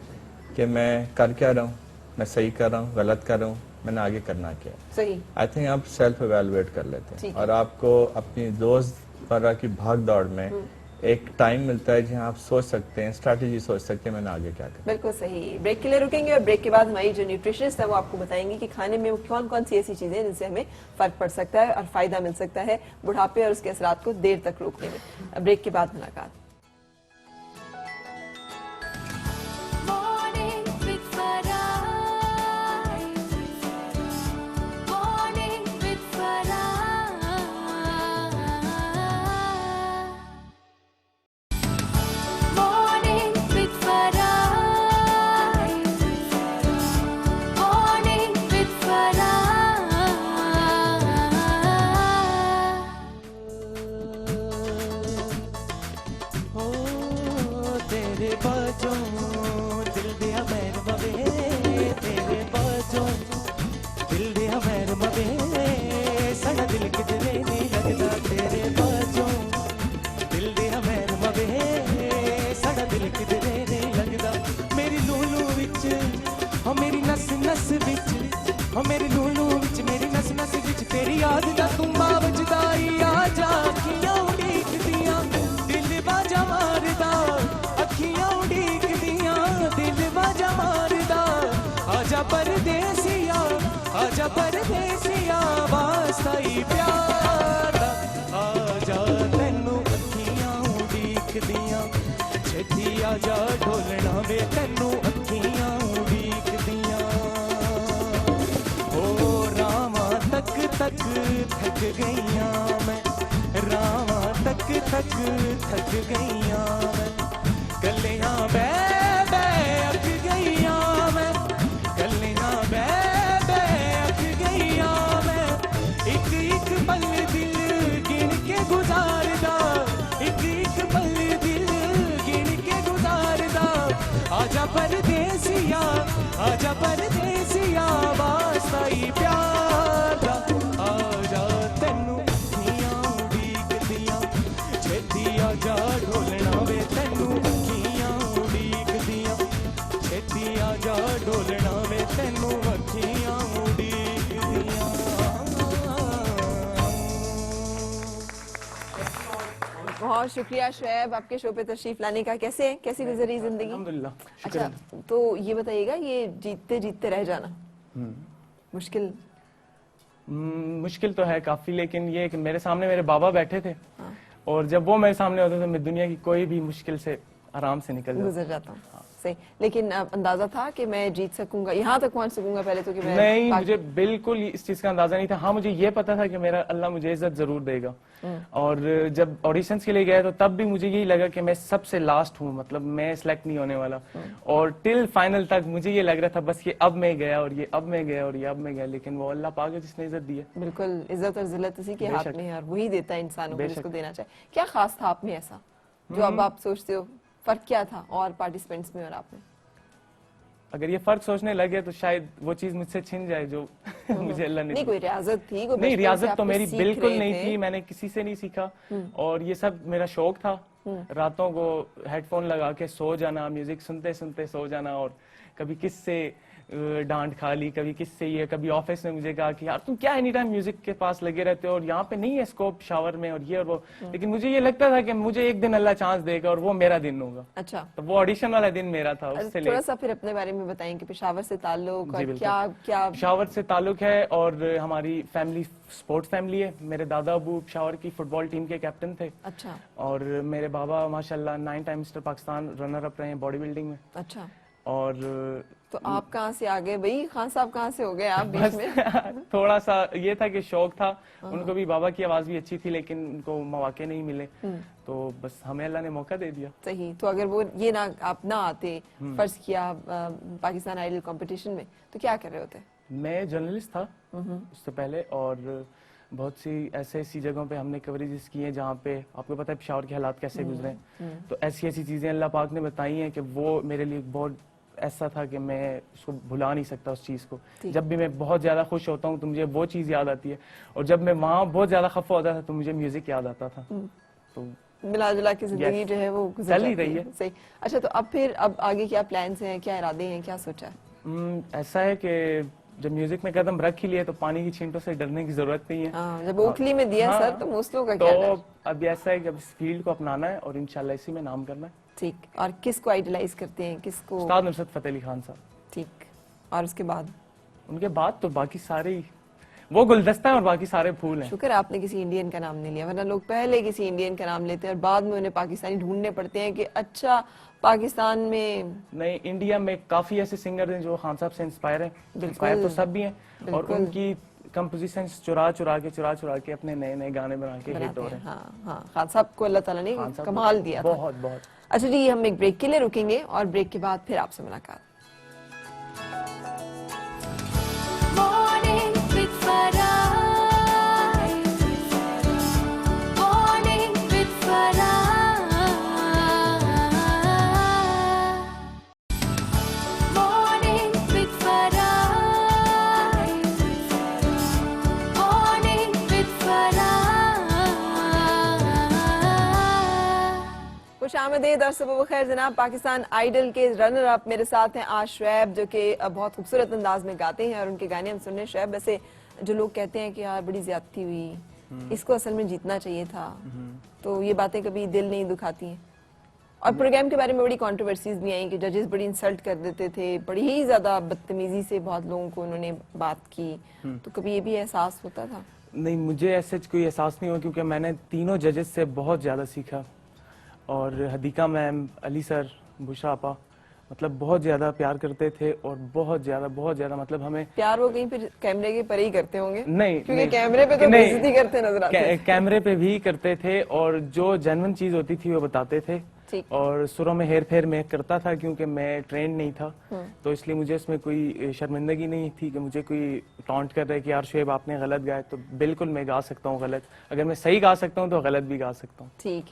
[SPEAKER 2] कि मैं कर क्या रहा हूँ, मैं सही कर रहा हूँ, गलत कर रहा हूँ, मैंने आगे करना क्या है।
[SPEAKER 1] सही।
[SPEAKER 2] आई थिंक आप सेल्फ एवेलुएट कर लेते हैं
[SPEAKER 1] ठीक है।
[SPEAKER 2] और आपको अपनी रोजमर्रा की भाग दौड़ में एक टाइम मिलता है जहाँ आप सोच सकते हैं, स्ट्रैटेजी सोच सकते हैं, मैंने आगे क्या करना।
[SPEAKER 1] बिल्कुल सही। ब्रेक के लिए रुकेंगे और ब्रेक के बाद हमारी जो न्यूट्रिशनिस्ट है वो आपको बताएंगी कि खाने में कौन कौन सी ऐसी चीजें हैं जिनसे हमें फर्क पड़ सकता है और फायदा मिल सकता है बुढ़ापे और उसके असरात को देर तक रोकने में। ब्रेक के बाद मुलाकात।
[SPEAKER 6] Morning with Farah. Morning with Farah. Morning with Farah. Morning with Farah.
[SPEAKER 7] ओ तेरे बाजों दिल दिया मैर मवे, तेरे बाजों दिल दिया मैर मवे, साड़ा दिल किधरे नहीं लगदा, तेरे बाजों दिल दिया मैर मवे, साड़ा दिल किधरे नहीं लगदा। मेरी लूलू विच हो, मेरी नस नस विच हो, मेरी लूलू विच, मेरी नस नस विच तेरी याद दा तुम्बा वजदा ई, आ जा अखियां उड़ीकदियां दिल बाजा मारदा, अखियां उड़ीकदियां दिल बाजा मारदा। आजा परदेसिया, आजा परदेसिया, वास्ता ही प्यार दा। आजा तैनू अखियां उड़ीकदियां, छेती आजा ढोलना वे तैनू अखियां उड़ीकदियां। ओ रामा तक तक थक गईयां मैं, रामा तक तक थक गईयां मैं, गलियां बह बह अक गईयां मैं, गलियां बह बह अक गईयां मैं। एक एक पल दिल गिन के गुजारदा, एक एक पल दिल गिन के गुजारदा। आजा परदेसिया, आजा परदेसिया, वास्ता ही प्यार दा। आजा तैनू अखियां उड़ीकदियां, छेती आजा ढोलना वे तैनू अखियां उड़ीकदियां, छेती आजा ढोलना वे तैनू अखियां उड़ीकदियां।
[SPEAKER 1] बहुत शुक्रिया शुएब आपके शो पे तशरीफ लाने का। कैसे हैं, कैसी गुजरी जिंदगी?
[SPEAKER 7] अल्हम्दुलिल्लाह,
[SPEAKER 1] अच्छा, तो ये बताइएगा, ये जीतते जीतते रह जाना मुश्किल?
[SPEAKER 7] मुश्किल तो है काफी, लेकिन ये कि मेरे सामने मेरे बाबा बैठे थे और जब वो मेरे सामने होते थे मैं दुनिया की कोई भी मुश्किल से आराम से निकल जाता।
[SPEAKER 1] गुजर जाता हूँ। सही। लेकिन अंदाजा था कि मैं जीत सकूंगा, यहाँ तक पहुंच सकूंगा पहले तो कि मैं
[SPEAKER 7] नहीं, मुझे बिल्कुल इस चीज का अंदाजा नहीं था। हाँ, मुझे ये पता था कि मेरा अल्लाह मुझे इज्जत जरूर देगा। और जब ऑडिशंस के लिए गया तो तब भी मुझे यही लगा कि मैं सबसे लास्ट हूँ, मतलब मैं सिलेक्ट नहीं होने वाला। और टिल फाइनल तक मुझे ये लग रहा था बस ये अब मैं गया और ये अब मैं गया और ये अब मैं गया, लेकिन वो अल्लाह पाक है जिसने इज्जत दी है।
[SPEAKER 1] बिल्कुल, इज्जत और जिल्लत उसी के हाथ में है और वही देता है इंसानों को
[SPEAKER 7] बेशक।
[SPEAKER 1] जिसको देना चाहिए। क्या खास था आप में ऐसा जो अब आप सोचते हो, फर्क क्या था और पार्टिसिपेंट्स में और आप में?
[SPEAKER 7] अगर ये फर्क सोचने लगे तो शायद वो चीज मुझसे छिन जाए जो मुझे अल्लाह ने
[SPEAKER 1] नहीं,
[SPEAKER 7] दी।
[SPEAKER 1] कोई रियाजत थी, कोई
[SPEAKER 7] नहीं,
[SPEAKER 1] बचपन से
[SPEAKER 7] रियाजत
[SPEAKER 1] आप
[SPEAKER 7] तो
[SPEAKER 1] कुछ
[SPEAKER 7] मेरी
[SPEAKER 1] सीख
[SPEAKER 7] बिल्कुल
[SPEAKER 1] रहे
[SPEAKER 7] नहीं
[SPEAKER 1] थे?
[SPEAKER 7] थी, मैंने किसी से नहीं सीखा और ये सब मेरा शौक था रातों को हेडफोन लगा के सो जाना, म्यूजिक सुनते सुनते सो जाना, और कभी किससे डांट खा ली, कभी किससे ये, कभी ऑफिस में मुझे कहा कि यार तुम क्या एनी टाइम म्यूजिक के पास लगे रहते हो और यहाँ पे नहीं है स्कोप शावर में और ये और वो। लेकिन मुझे ये लगता था कि मुझे एक दिन अल्लाह चांस देगा और वो मेरा दिन होगा।
[SPEAKER 1] अच्छा,
[SPEAKER 7] तो वो ऑडिशन वाला दिन मेरा था। उससे
[SPEAKER 1] थोड़ा सा फिर अपने बारे में बताएं कि पेशावर से ताल्लुक
[SPEAKER 7] जी
[SPEAKER 1] और
[SPEAKER 7] बिल्कुल।
[SPEAKER 1] क्या क्या
[SPEAKER 7] पेशावर से ताल्लुक है और हमारी फैमिली स्पोर्ट्स फैमिली है। मेरे दादा अबू पेशावर की फुटबॉल टीम के कैप्टन थे
[SPEAKER 1] अच्छा
[SPEAKER 7] और मेरे बाबा माशाल्लाह 9 time mister Pakistan runner up रहे हैं बॉडी बिल्डिंग में।
[SPEAKER 1] अच्छा,
[SPEAKER 7] और
[SPEAKER 1] तो आप कहाँ से आ गए भाई? खान साहब कहाँ से हो गए आप बीच में?
[SPEAKER 7] थोड़ा सा ये था कि शौक था, उनको भी बाबा की आवाज भी अच्छी थी लेकिन उनको मौके नहीं मिले, तो बस हमें अल्लाह ने मौका दे दिया।
[SPEAKER 1] सही। तो अगर वो ये ना आप ना आते, फर्ज किया पाकिस्तान आइडल कंपटीशन में, तो क्या कर रहे होते?
[SPEAKER 7] मैं जर्नलिस्ट था उससे पहले, और बहुत सी ऐसी जगहों पे हमने कवरेजेस की हैं जहाँ पे आपको पता है पेशावर के हालात कैसे गुजरे हैं। तो ऐसी चीजें अल्लाह पाक ने बताई हैं कि वो मेरे लिए बहुत ऐसा था कि मैं उसको भुला नहीं सकता उस चीज को। जब भी मैं बहुत ज्यादा खुश होता हूँ तो मुझे वो चीज याद आती है, और जब मैं वहाँ बहुत ज्यादा खफा होता था तो मुझे म्यूजिक याद आता था। तो
[SPEAKER 1] मिला जुला के जिंदगी
[SPEAKER 7] Yes.
[SPEAKER 1] जो है वो गुजर
[SPEAKER 7] चल ही
[SPEAKER 1] जाती
[SPEAKER 7] रही है।
[SPEAKER 1] सही। अच्छा, तो अब आगे क्या प्लान्स हैं, क्या इरादे हैं, क्या सोचा है?
[SPEAKER 7] ऐसा है कि जब म्यूजिक में कदम रख ही लिए तो पानी की छींटों से डरने की जरूरत नहीं है।
[SPEAKER 1] हाँ, जब ओखली में दिया
[SPEAKER 7] हाँ,
[SPEAKER 1] सर तो मुस्लों का
[SPEAKER 7] तो
[SPEAKER 1] क्या डर?
[SPEAKER 7] अब ऐसा है कि अब इस फील्ड को अपनाना है और इंशाल्लाह इसी में नाम करना है।
[SPEAKER 1] ठीक। और किसको आइडलाइज करते हैं, किसको?
[SPEAKER 7] उस्ताद नुसरत फतेह अली खान साहब।
[SPEAKER 1] ठीक। और उसके बाद?
[SPEAKER 7] उनके बाद तो बाकी सारे ही वो गुलदस्ता है और बाकी सारे फूल हैं।
[SPEAKER 1] शुक्र आपने किसी इंडियन का नाम नहीं लिया, वरना लोग पहले किसी इंडियन का नाम लेते हैं और बाद में उन्हें पाकिस्तानी ढूंढने पड़ते हैं कि अच्छा पाकिस्तान में।
[SPEAKER 7] नहीं, इंडिया में काफी ऐसे सिंगर हैं जो खान साहब से इंस्पायर हैं। इंस्पायर तो सब भी हैं, और
[SPEAKER 1] बिल्कुल।
[SPEAKER 7] उनकी कंपोजिशन चुरा चुरा के अपने नए नए गाने बना के हिट
[SPEAKER 1] बनाते
[SPEAKER 7] हो
[SPEAKER 1] हैं।
[SPEAKER 7] रहे हैं।
[SPEAKER 1] हाँ हाँ, खान साहब को अल्लाह ताला ने
[SPEAKER 7] खान साहब
[SPEAKER 1] कमाल दिया था।
[SPEAKER 7] बहुत बहुत।
[SPEAKER 1] अच्छा जी, हम एक ब्रेक के लिए रुकेंगे और ब्रेक के बाद फिर आपसे मुलाकात।
[SPEAKER 6] Morning with Farah. Morning with Farah. Morning with Farah. Morning with Farah.
[SPEAKER 1] खुशामदीद और सुबह खैर जनाब। पाकिस्तान आइडल के रनर अप मेरे साथ हैं आज शुएब, जो कि बहुत खूबसूरत अंदाज में गाते हैं और उनके गाने हम सुन रहे हैं। शुएब, वैसे जो लोग कहते हैं कि यार बड़ी ज्यादती हुई, इसको असल में जीतना चाहिए था, तो ये बातें कभी दिल नहीं दुखाती हैं? और प्रोग्राम के बारे में बड़ी कंट्रोवर्सीज भी आई कि जजेस बड़ी इंसल्ट कर देते थे, बड़ी ही ज्यादा बदतमीजी से बहुत लोगों को उन्होंने बात की, तो कभी ये भी एहसास होता था?
[SPEAKER 7] नहीं, मुझे ऐसे कोई एहसास नहीं हुआ क्योंकि मैंने तीनों जजेस से बहुत ज्यादा सीखा, और हदीका मैम, अली सर, बुशरा आपा, मतलब बहुत ज्यादा प्यार करते थे और बहुत ज्यादा मतलब हमें
[SPEAKER 1] प्यार वो कहीं फिर कैमरे के परे ही करते होंगे?
[SPEAKER 7] नहीं,
[SPEAKER 1] क्योंकि
[SPEAKER 7] नहीं,
[SPEAKER 1] कैमरे पे तो
[SPEAKER 7] नहीं,
[SPEAKER 1] बेइज्जती करते नजर आते हैं।
[SPEAKER 7] कैमरे पे भी करते थे और जो जेन्युइन चीज होती थी वो बताते थे।
[SPEAKER 1] ठीक।
[SPEAKER 7] और सुरों में हेर फेर मैं करता था क्योंकि मैं ट्रेंड नहीं था, तो इसलिए मुझे उसमें कोई शर्मिंदगी नहीं थी कि मुझे कोई टॉन्ट कर रहा है कि यार शुएब आपने गलत गाया। तो बिल्कुल मैं गा सकता हूँ गलत, अगर मैं सही गा सकता हूँ तो गलत भी गा सकता हूँ।
[SPEAKER 1] ठीक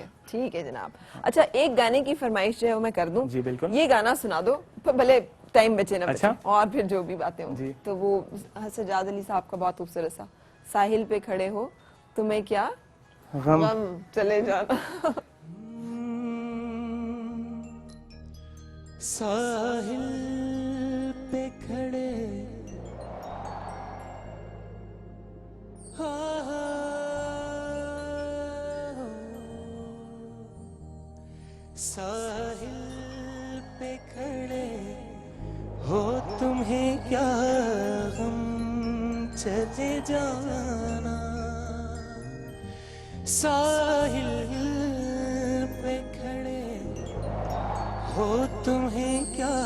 [SPEAKER 1] है जनाब। अच्छा, एक गाने की फरमाइश जो है वो मैं कर दूं?
[SPEAKER 7] जी बिल्कुल।
[SPEAKER 1] ये गाना सुना दो, भले टाइम बचे ना बचे,
[SPEAKER 7] अच्छा।
[SPEAKER 1] और फिर जो भी बातें हों।
[SPEAKER 7] जी।
[SPEAKER 1] तो वो सजाद अली साहब का बहुत खूबसूरत सा, साहिल पे खड़े हो तुम्हें क्या
[SPEAKER 7] गम
[SPEAKER 1] गम चले जाना।
[SPEAKER 8] साहिल पे खड़े साहिल पे खड़े हो तुम्हें क्या गम चले जाना। साहिल पे खड़े हो तुम्हें क्या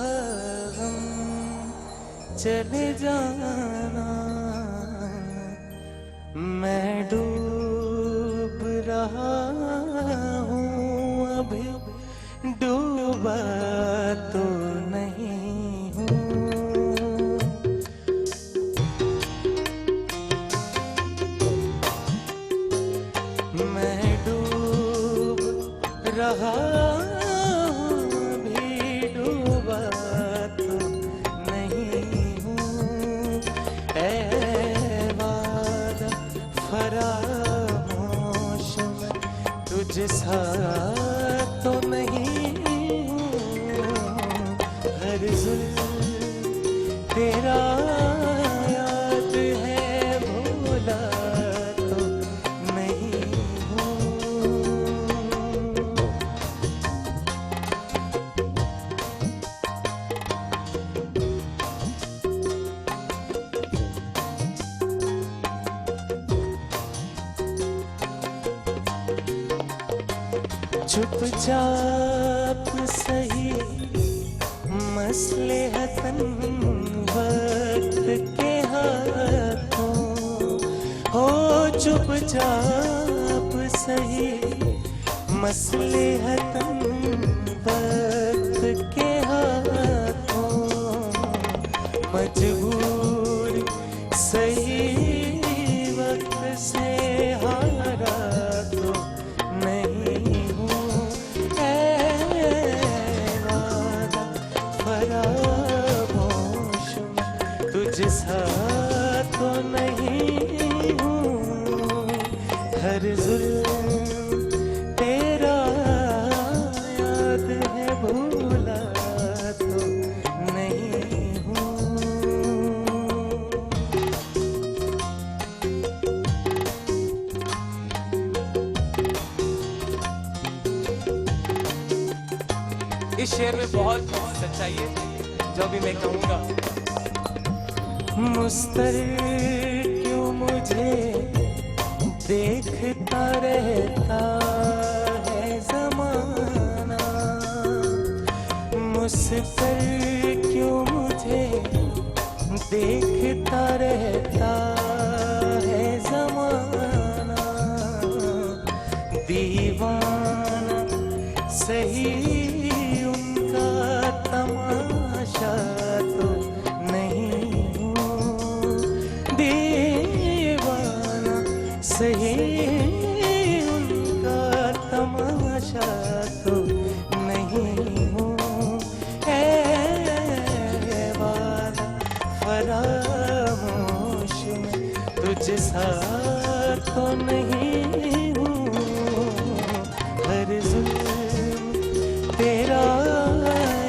[SPEAKER 8] गम चले जाना। मैं डूब रहा हूँ अभी डूबा तो नहीं हूँ। मैं डूब रहा सा चुपचाप सही मसले हतन वक्त के हाथों हो चुपचाप सही मसले हतन वक्त के हाथों मजबूर सही वक्त से हारा तो नहीं हूँ ऐ वादा फरामोश तुझ सा तो नहीं हूँ हर जुल्म तेरा याद है भूला तो नहीं हूँ
[SPEAKER 7] इस शेर में बहुत सच्चाई है जो भी मैं कहूँगा।
[SPEAKER 8] मुस्तर क्यों मुझे देखता रहता है ज़माना मुस्तर क्यों मुझे देखता रहता है ज़माना दीवाना सही उनका तमाशा तो नहीं हूँ दीवाना सही उनका तमाशा तो नहीं हूँ ऐ वादा फरामोश में तुझ सा तो नहीं हूँ हर जुल्म तेरा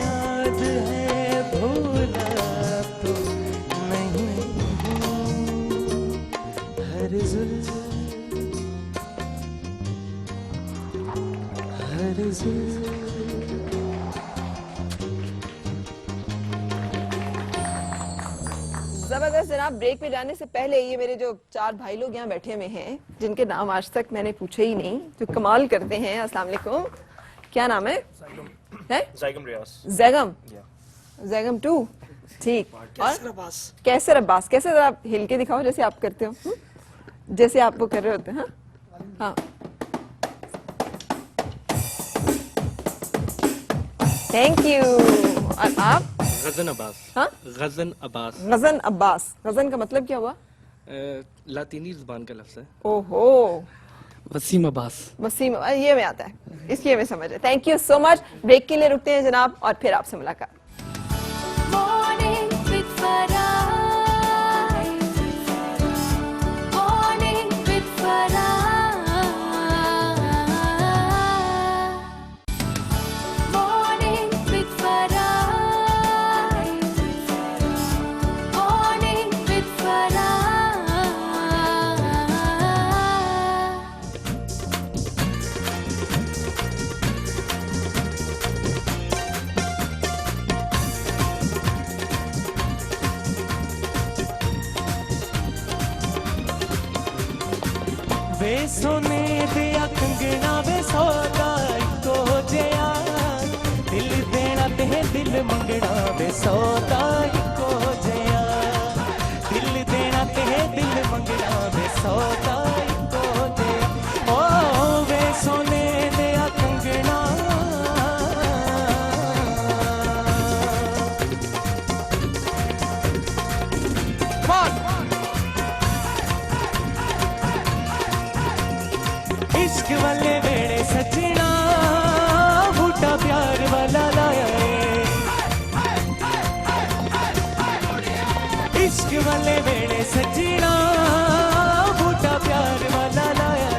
[SPEAKER 8] याद है भूला तो नहीं हूँ हर जुल्म हर जुल्म
[SPEAKER 1] जबरदस्त जनाब। ब्रेक पे जाने से पहले ये मेरे जो 4 भाई लोग यहाँ बैठे हुए हैं जिनके नाम आज तक मैंने पूछे ही नहीं, जो कमाल करते हैं। अस्सलाम वालेकुम, क्या नाम है?
[SPEAKER 9] ज़ैगम रियाज।
[SPEAKER 1] जैगम, जैगम 2, ठीक। और कैसर अब्बास, कैसे जरा हिल के दिखाओ जैसे आप करते हो, जैसे आप वो कर रहे होते हैं। हाँ हाँ, थैंक यू। और आप?
[SPEAKER 9] गजन अब्बास।
[SPEAKER 1] हाँ,
[SPEAKER 9] गजन अब्बास।
[SPEAKER 1] गजन अब्बास। गजन का मतलब क्या हुआ?
[SPEAKER 9] लातीनी ज़बान का लफ्ज़ है।
[SPEAKER 1] ओहो,
[SPEAKER 9] वसीम अब्बास।
[SPEAKER 1] वसीम, ये में आता है, इसलिए मैं समझ। Thank you so much. Break के लिए रुकते हैं जनाब और फिर आपसे मुलाकात।
[SPEAKER 6] Morning with Farah. Morning with Farah. Morning with Farah. Morning with Farah.
[SPEAKER 8] वे सोने दिया कंगना वे सौदा इको जिया दिल देना ते दिल मंगना वे सौदा इको जिया दिल देना ते दिल मंगना वे सौदा इको जिया ओ वे सोने दिया कंगना इश्क वाले वेड़े सजना बूटा प्यार वाला लाया इश्क वाले वेड़े सजना बूटा प्यार वाला लाया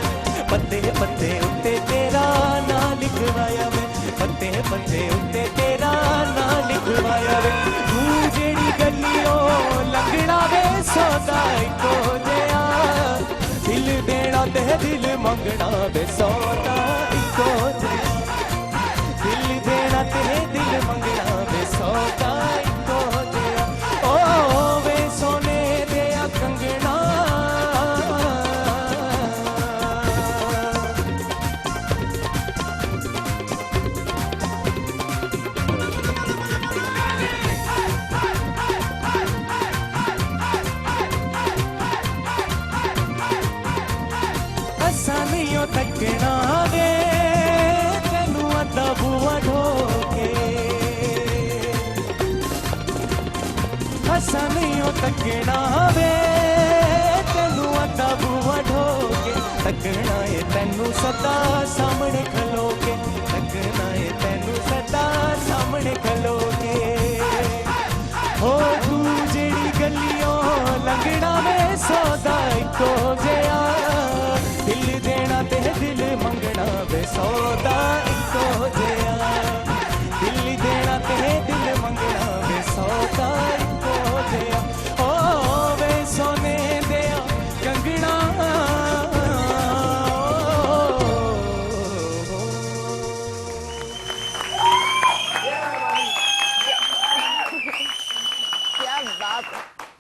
[SPEAKER 8] पत्ते पत्ते उत्ते तेरा ना लिखवाया वे पत्ते पत्ते उत्ते तेरा ना लिखवाया वे तू जेड़ी गलियों लगना वे सौदा इको जिया दिल देना ते दिल मंगना वे सौदा इको जिया दिल देना ते दिल मंगना वे सौदा इको जिया ओ वे सोने दिया कंगना तकना वे तेनू अद्धा बुआ ढोके हसा नहीं तकना वे तेनू अद्धा बुआ ढोके तकना है तेनू सदा सामने खलोके तकना है तेनू सदा सामने खलोके हो तू जेड़ी गलियों लंगड़ा में सौदा इको जया दिल देना ते दिल मंगना वे सौदा इको जया दिल देना ते दिल मंगना वे सौदा इको जया ओ वे सोने दिया कंगना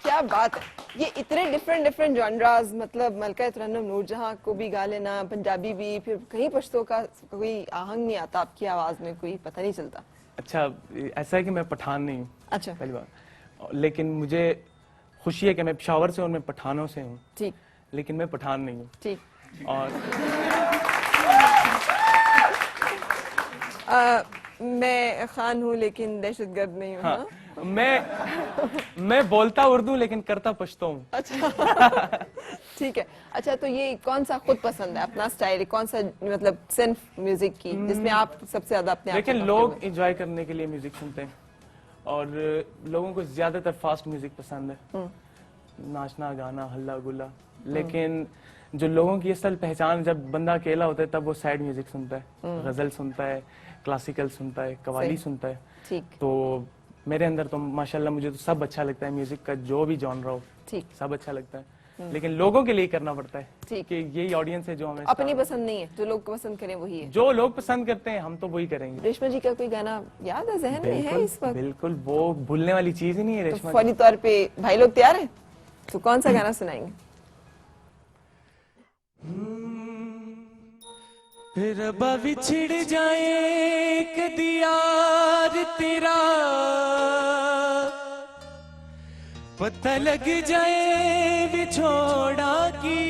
[SPEAKER 1] क्या बात है। ये इतने डिफरेंट जॉनरास, मतलब मलका तरन्नुम नूरजहां को भी गा लेना, पंजाबी भी, फिर कहीं पश्तो का कोई आहंग नहीं आता आपकी आवाज में, कोई पता नहीं चलता।
[SPEAKER 7] अच्छा, ऐसा है कि मैं पठान नहीं हूँ,
[SPEAKER 1] अच्छा,
[SPEAKER 7] पहली बात, लेकिन मुझे खुशी है कि मैं पेशावर से हूँ, मैं पठानों से हूँ,
[SPEAKER 1] ठीक,
[SPEAKER 7] लेकिन मैं पठान नहीं हूँ।
[SPEAKER 1] ठीक।
[SPEAKER 7] और
[SPEAKER 1] मैं खान हूँ लेकिन दहशतगर्द नहीं हूँ।
[SPEAKER 7] हाँ,
[SPEAKER 1] हाँ?
[SPEAKER 7] मैं बोलता उर्दू लेकिन करता पश्तो हूँ।
[SPEAKER 1] अच्छा ठीक है। अच्छा, तो ये कौन सा खुद पसंद है, अपना स्टाइल कौन सा, मतलब सिर्फ म्यूजिक की जिसमें आप सबसे ज्यादा अपने आप
[SPEAKER 7] लेकिन
[SPEAKER 1] को
[SPEAKER 7] लोग
[SPEAKER 1] comfortable-
[SPEAKER 7] एंजॉय करने के लिए म्यूजिक सुनते हैं और लोगों को ज्यादातर फास्ट म्यूजिक पसंद है, नाचना गाना हल्ला गुल्ला। लेकिन जो लोगों की असल पहचान, जब बंदा अकेला होता है तब वो सैड म्यूजिक सुनता है, गजल सुनता है, क्लासिकल सुनता है, कवाली
[SPEAKER 1] सही।
[SPEAKER 7] सुनता है।
[SPEAKER 1] ठीक,
[SPEAKER 7] तो मेरे अंदर तो माशाल्लाह मुझे तो सब अच्छा लगता है, म्यूजिक का जो भी जॉनर हो
[SPEAKER 1] ठीक,
[SPEAKER 7] सब अच्छा लगता है, लेकिन लोगों के लिए करना पड़ता है
[SPEAKER 1] ठीक।
[SPEAKER 7] कि यही ऑडियंस है जो हमें
[SPEAKER 1] अपनी पसंद नहीं है, जो लोग पसंद करें वही है।
[SPEAKER 7] जो लोग पसंद करते हैं हम तो वही करेंगे।
[SPEAKER 1] रेशमा जी का कोई गाना याद है, जहन में है इस वक्त?
[SPEAKER 7] बिल्कुल, वो भूलने वाली चीज ही नहीं है
[SPEAKER 1] तो
[SPEAKER 7] रेशमा जी।
[SPEAKER 1] फौरी तौर पे भाई लोग तैयार हैं, तो कौन सा गाना सुनाएंगे?
[SPEAKER 8] रब्बा विछड़ जाए कदी यार तेरा, पता लग जाए विछोड़ा की,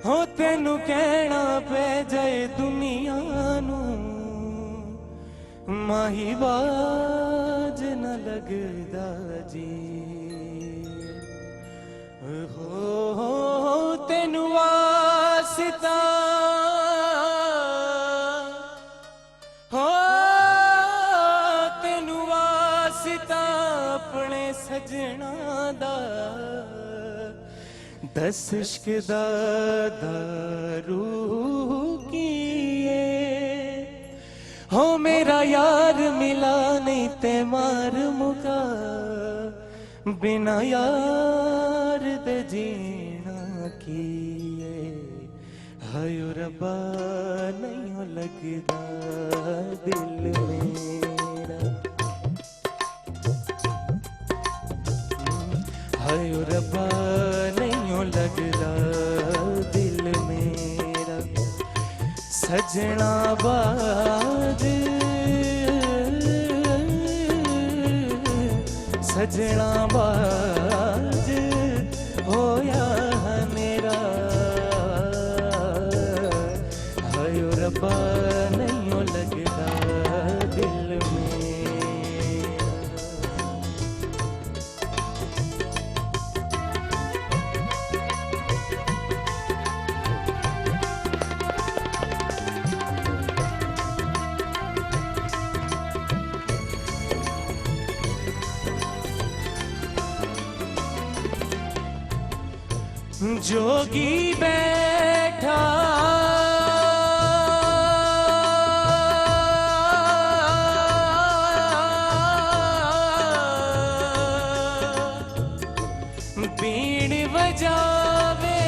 [SPEAKER 8] हो तेनू कहना पे जाए दुनिया नू, माही बाज न लगदा जी। हो तेनू वास्ता, हो तेनू वास्ता अपने सजना दा, दस इश्क दा दारू कीए, हो मेरा यार मिला नहीं ते मार मुका, बिना यार दे जीना किए, हायो रब्बा नहीं लगदा दिल मेरा, हायो रब्बा नहीं लगदा दिल मेरा, सजना बाद सजना बाज होया मेरा, हायो रब्बा नहीं लगदा दिल में। जोगी बैठा बीड़ बजावे,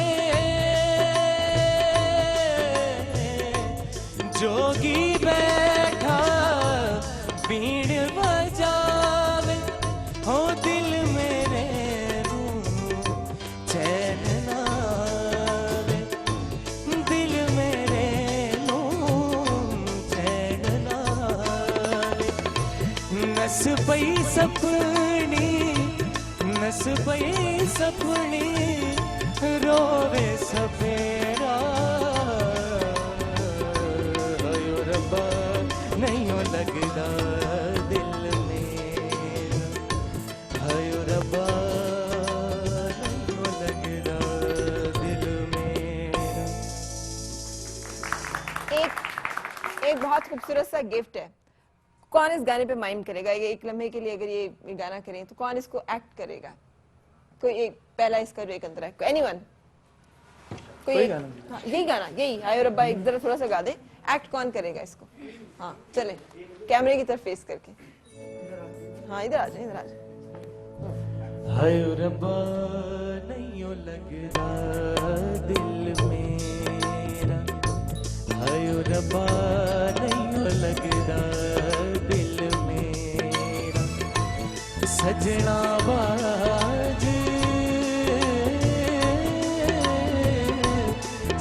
[SPEAKER 8] जोगी बैठा बीड़ बजावे, हो दिल मेरे चैन नावे, दिल मेरे चैन नावे, नस पई सपनी, नस पई सपनी, रोवे सपेरा हायो रब्बा नहीं हो लगदा दिल मेरा हायो रब्बा नहीं हो लगदा दिल मेरा।
[SPEAKER 1] एक बहुत खूबसूरत सा गिफ्ट है। कौन इस गाने पे माइम करेगा? ये एक लम्हे के लिए अगर ये गाना करें तो कौन इसको एक्ट करेगा? कोई एक पहला इसका जो एक अंतरा है, एनीवन? कोई
[SPEAKER 7] गाना?
[SPEAKER 1] हाँ, यही गाना, यही हाय रब्बा, एक जरा थोड़ा सा गा दे। एक्ट कौन करेगा इसको? हाँ चले, कैमरे की तरफ फेस करके। हाँ इधर आ जाए, इधर आ जाए।
[SPEAKER 8] हाय रब्बा नहीं हो लगदा दिल मेरा हाय रब्बा नहीं हो लगदा दिल मेरा सजना बाज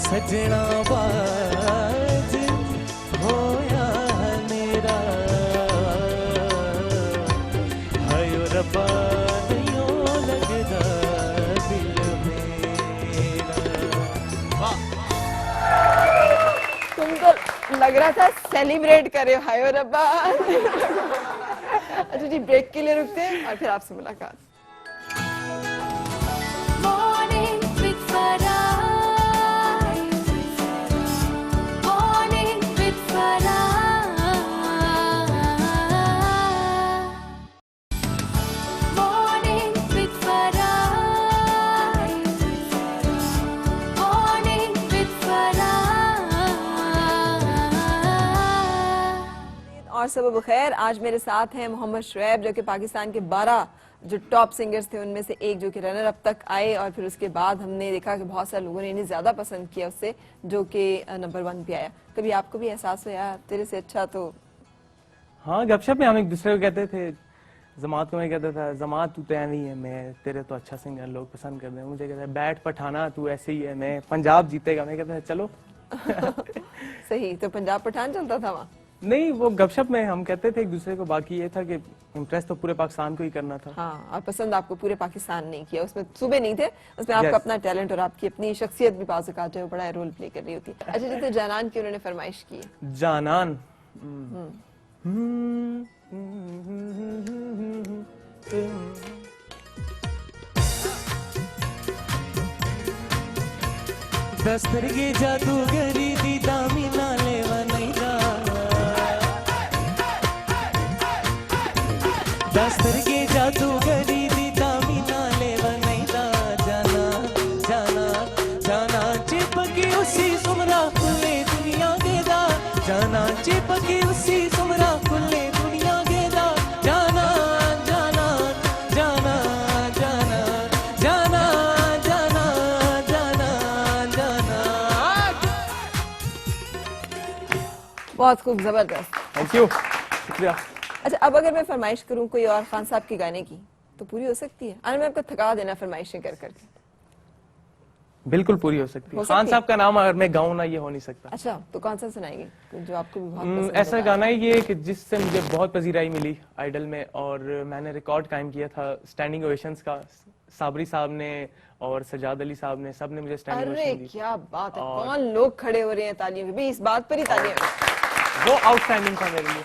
[SPEAKER 8] सजना बाज होया मेरा हाय रब्बा नहीं हो लगदा दिल मेरा। वाह
[SPEAKER 1] तुम तो लग रहा था सेलिब्रेट कर रहे हो, हाय रब्बा। अच्छा जी, ब्रेक के लिए रुकते हैं और फिर आपसे मुलाकात।
[SPEAKER 6] Morning with Farah. Morning with Farah. Morning with Farah. Morning with Farah.
[SPEAKER 1] और सब खैर, आज मेरे साथ हैं मोहम्मद शुएब, जो कि पाकिस्तान के 12 जो टॉप सिंगर्स थे उनमें से एक, जो कि रनर अप तक आए और फिर उसके बाद हमने देखा कि बहुत सारे लोगों ने इन्हें ज्यादा पसंद किया उससे, जो कि नंबर 1 पे आया। कभी आपको भी एहसास हुआ यार तेरे से अच्छा तो?
[SPEAKER 7] हाँ, गपशप में हम एक दूसरे को कहते थे। जमात को मैं कहता था, जमात तू तो ऐवी है, मैं तेरे तो अच्छा सिंगर लोग पसंद करते हैं। मुझे कहता है बैठ पठाना तू ऐसे ही है, मैं पंजाब जीतेगा। मैं कहता था चलो।
[SPEAKER 1] सही, तो पंजाब पठान चलता था वहाँ?
[SPEAKER 7] नहीं, वो गपशप में हम कहते थे एक दूसरे को। बाकी ये था कि इम्प्रेस तो पूरे पाकिस्तान को ही करना था।
[SPEAKER 1] हाँ, और पसंद आपको पूरे पाकिस्तान नहीं किया, उसमें सूबे नहीं थे, उसमें आपका
[SPEAKER 7] Yes.
[SPEAKER 1] अपना टैलेंट और आपकी अपनी शख्सियत भी बाज़ औक़ात जो है बड़ा रोल प्ले कर रही होती है। अच्छा जी, तो जानान की उन्होंने फरमाइश की है।
[SPEAKER 7] जानान
[SPEAKER 8] दस्तरगे जादूगरी दी दामी नाले नहीं जा दस्तरगे जादूगरी दी दामी नाले नहीं जा जाना जाना जाना चिपकी उसी सुमरा खुले दुनिया के दा जाना चिपकी उसी सुमरा खुले दुनिया के दा जाना जाना जाना जाना जाना जाना जाना जाना।
[SPEAKER 1] बहुत खूब, जबरदस्त।
[SPEAKER 7] थैंक यू, शुक्रिया।
[SPEAKER 1] अच्छा, अब अगर मैं फरमाइश करूं कोई और खान साहब के गाने की, तो पूरी हो सकती है? अरे मैं आपको थका देना फरमाइशें कर करके।
[SPEAKER 7] बिल्कुल पूरी हो सकती है।
[SPEAKER 1] हो सकती
[SPEAKER 7] खान
[SPEAKER 1] है?
[SPEAKER 7] साहब का नाम अगर मैं गाऊं ना, ये हो नहीं सकता।
[SPEAKER 1] अच्छा, तो कौन सा सुनाएंगे जो आपको भी बहुत पसंद
[SPEAKER 7] ऐसा
[SPEAKER 1] होगा?
[SPEAKER 7] गाना है ये कि जिससे मुझे बहुत पजीराई मिली आइडल में, और मैंने रिकॉर्ड कायम किया था स्टैंडिंग ओवेशंस का। साबरी साहब ने और सजाद अली साहब ने, सब ने मुझे स्टैंडिंग
[SPEAKER 1] अरे
[SPEAKER 7] ओवेशन दी।
[SPEAKER 1] क्या बात है,
[SPEAKER 7] और-
[SPEAKER 1] कौन लोग खड़े हो रहे हैं तालियों के भी, इस बात पर ही तालियां।
[SPEAKER 7] वो आउटस्टैंडिंग था मेरे लिए।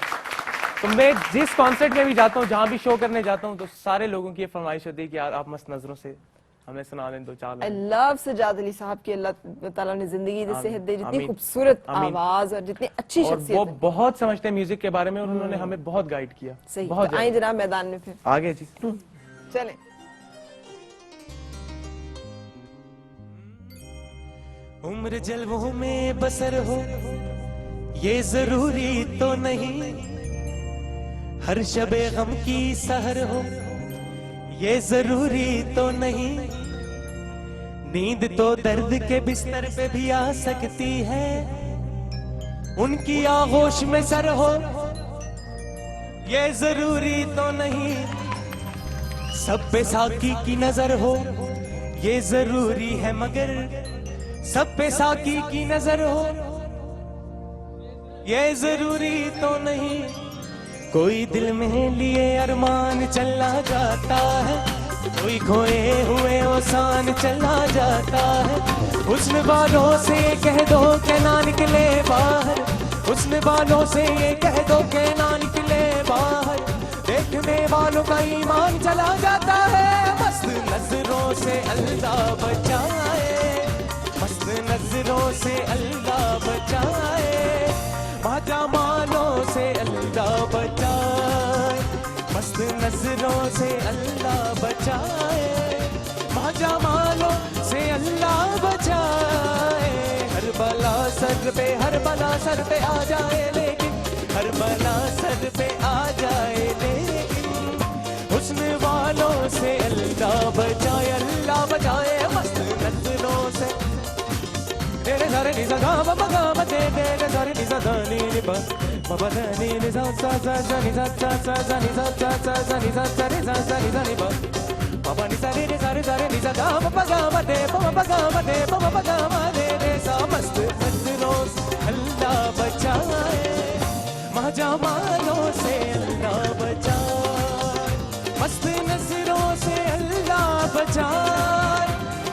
[SPEAKER 7] तो मैं जिस कॉन्सर्ट में भी जाता हूँ, जहाँ भी शो करने जाता हूँ, तो सारे लोगों की ये फरमाइश होती है कि यार आप मस्त नजरों से हमें सुना दें 2-4
[SPEAKER 1] आई
[SPEAKER 7] लाइन।
[SPEAKER 1] लव सजाद अली साहब की, अल्लाह ताला ने जिंदगी दे, सेहत दे, जितनी
[SPEAKER 7] आमीन।
[SPEAKER 1] खूबसूरत
[SPEAKER 7] आमीन।
[SPEAKER 1] आवाज और जितनी अच्छी
[SPEAKER 7] और वो
[SPEAKER 1] शख्सियत है।
[SPEAKER 7] बहुत समझते हैं म्यूजिक के बारे में, और उन्होंने हमें बहुत गाइड किया।
[SPEAKER 1] सही,
[SPEAKER 7] बहुत
[SPEAKER 1] तो आइए जनाब मैदान में फिर
[SPEAKER 7] आगे जी।
[SPEAKER 1] चलें।
[SPEAKER 8] उम्र जलवों में बसर हो ये जरूरी तो नहीं, हर शबे गम की सहर हो ये जरूरी तो नहीं, नींद तो दर्द के बिस्तर पे भी आ सकती है, उनकी आगोश में सर हो ये जरूरी तो नहीं, सब पे साकी की नजर हो ये जरूरी है, मगर सब पे साकी की नजर हो ये जरूरी तो नहीं, कोई दिल में लिए अरमान चला जाता है, कोई खोए हुए ओसान चला जाता है, हुस्न वालों से ये कह दो के ना निकले बाहर, हुस्न वालों से ये कह दो के ना निकले बाहर, देखने वालों का ईमान चला जाता है। मस्त नजरों से अल्लाह बचाए, मस्त नजरों से अल्लाह बचाए, माजा मालों से अल्लाह बचाए, मस्त नजरों से अल्लाह बचाए, माजा मालों से अल्लाह बचाए। हर बला सर पे, हर बला सर पे आ जाए लेकिन, हर बला सर पे आ जाए लेकिन, हुस्न वालों से अल्लाह बचाए, अल्लाह बचाए। मस्त नजरों से तेरे सारे निज़ा गा मा गा मा तेरे सारे निज़ा गा नी नी पा मा पा नी नी सा सा सा सा नी सा सा सा सा नी सा सा सा सा नी सा सा नी सा सा नी सा नी पा मा पा नी सा रे सारे सारे निज़ा गा मा पा गा मा ते पा मा पा गा मा ते पा मा पा गा मा रे सा। मस्त नजरों से अल्लाह बचाए, माजा मालों से अल्लाह बचाए, मस्त नजरों से अल्लाह बचाए,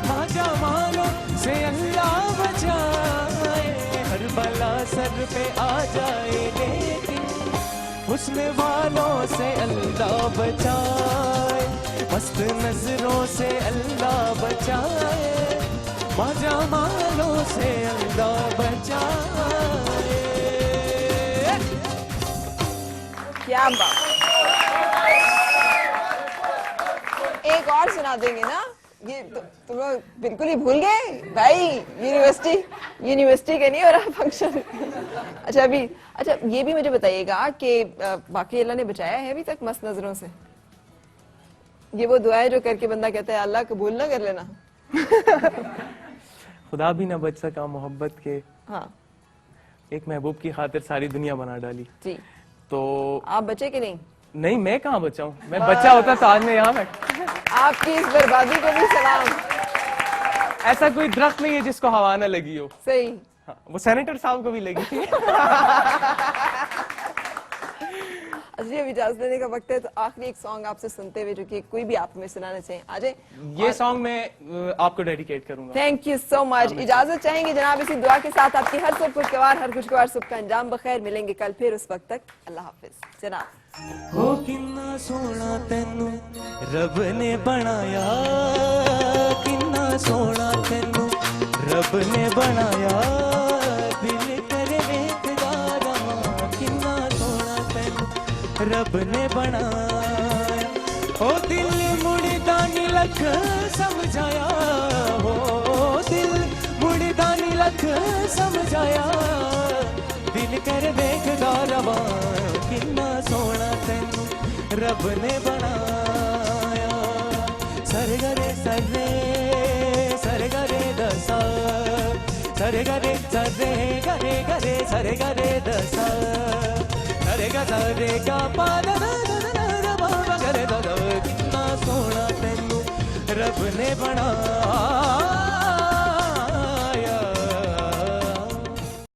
[SPEAKER 8] माजा मालों से अल्लाह बचाए। हर बला सर पे आ जाए लेकिन, हुस्न वालों से अल्लाह बचाए, मस्त नजरों से अल्लाह बचाए, माजा मालों से अल्लाह बचाए।
[SPEAKER 1] क्या बात। एक और सुना देंगे ना, ये तुम लोग बिल्कुल ही भूल गए भाई। यूनिवर्सिटी का नहीं हो रहा फंक्शन। अच्छा अभी, अच्छा ये भी मुझे बताइएगा कि बाकी अल्लाह ने बचाया है अभी तक मस्त नजरों से? ये वो दुआ है जो करके बंदा कहता है अल्लाह कबूल ना कर लेना।
[SPEAKER 7] खुदा भी ना बच सका मोहब्बत के,
[SPEAKER 1] हाँ
[SPEAKER 7] एक महबूब की खातिर सारी दुनिया बना डाली।
[SPEAKER 1] जी,
[SPEAKER 7] तो
[SPEAKER 1] आप बचे कि नहीं?
[SPEAKER 7] नहीं, मैं कहाँ बचा हूँ, मैं बच्चा होता तो आज मैं यहाँ बैठ।
[SPEAKER 1] आपकी इस बर्बादी को भी सलाम।
[SPEAKER 7] ऐसा कोई दरख्त नहीं है जिसको हवा ना लगी हो।
[SPEAKER 1] सही।
[SPEAKER 7] हाँ, वो सेनेटर साहब को भी लगी थी।
[SPEAKER 1] अच्छा अब इजाजत देने का वक्त है, तो आखिरी एक सॉन्ग आपसे सुनते हुए जो कि कोई भी आप हमें सुनाना चाहें आ जाए।
[SPEAKER 7] ये सॉन्ग मैं आपको डेडिकेट करूंगा।
[SPEAKER 1] Thank you so much. इजाजत चाहेंगे जनाब इसी दुआ के साथ, आपकी हर सुबह खुशगवार, हर खुशगवार सुबह का अंजाम बखैर। मिलेंगे कल फिर, उस वक्त तक अल्लाह हाफिज जनाब।
[SPEAKER 8] हो किन्ना सोना तेनू रब ने बनाया, किन्ना सोना तेनू रब ने बनाया, दिल करे वेखदा रवां, किन्ना सोना तेनू रब ने बनाया। ओ दिल मुड़दा नी लख समझाया, हो दिल मुड़दा नी लख समझाया, दिल कर वेखदा रवां, किन्ना सोना तेनू रब ने बनाया। सरगरे सरे सरगरे दसा, सरगरे सरे गरे गरे सरगरे दसा, सरेगा सरेगा पा दा दा दा दा दा दा दा, किन्ना सोना तेनू रब ने बनाया।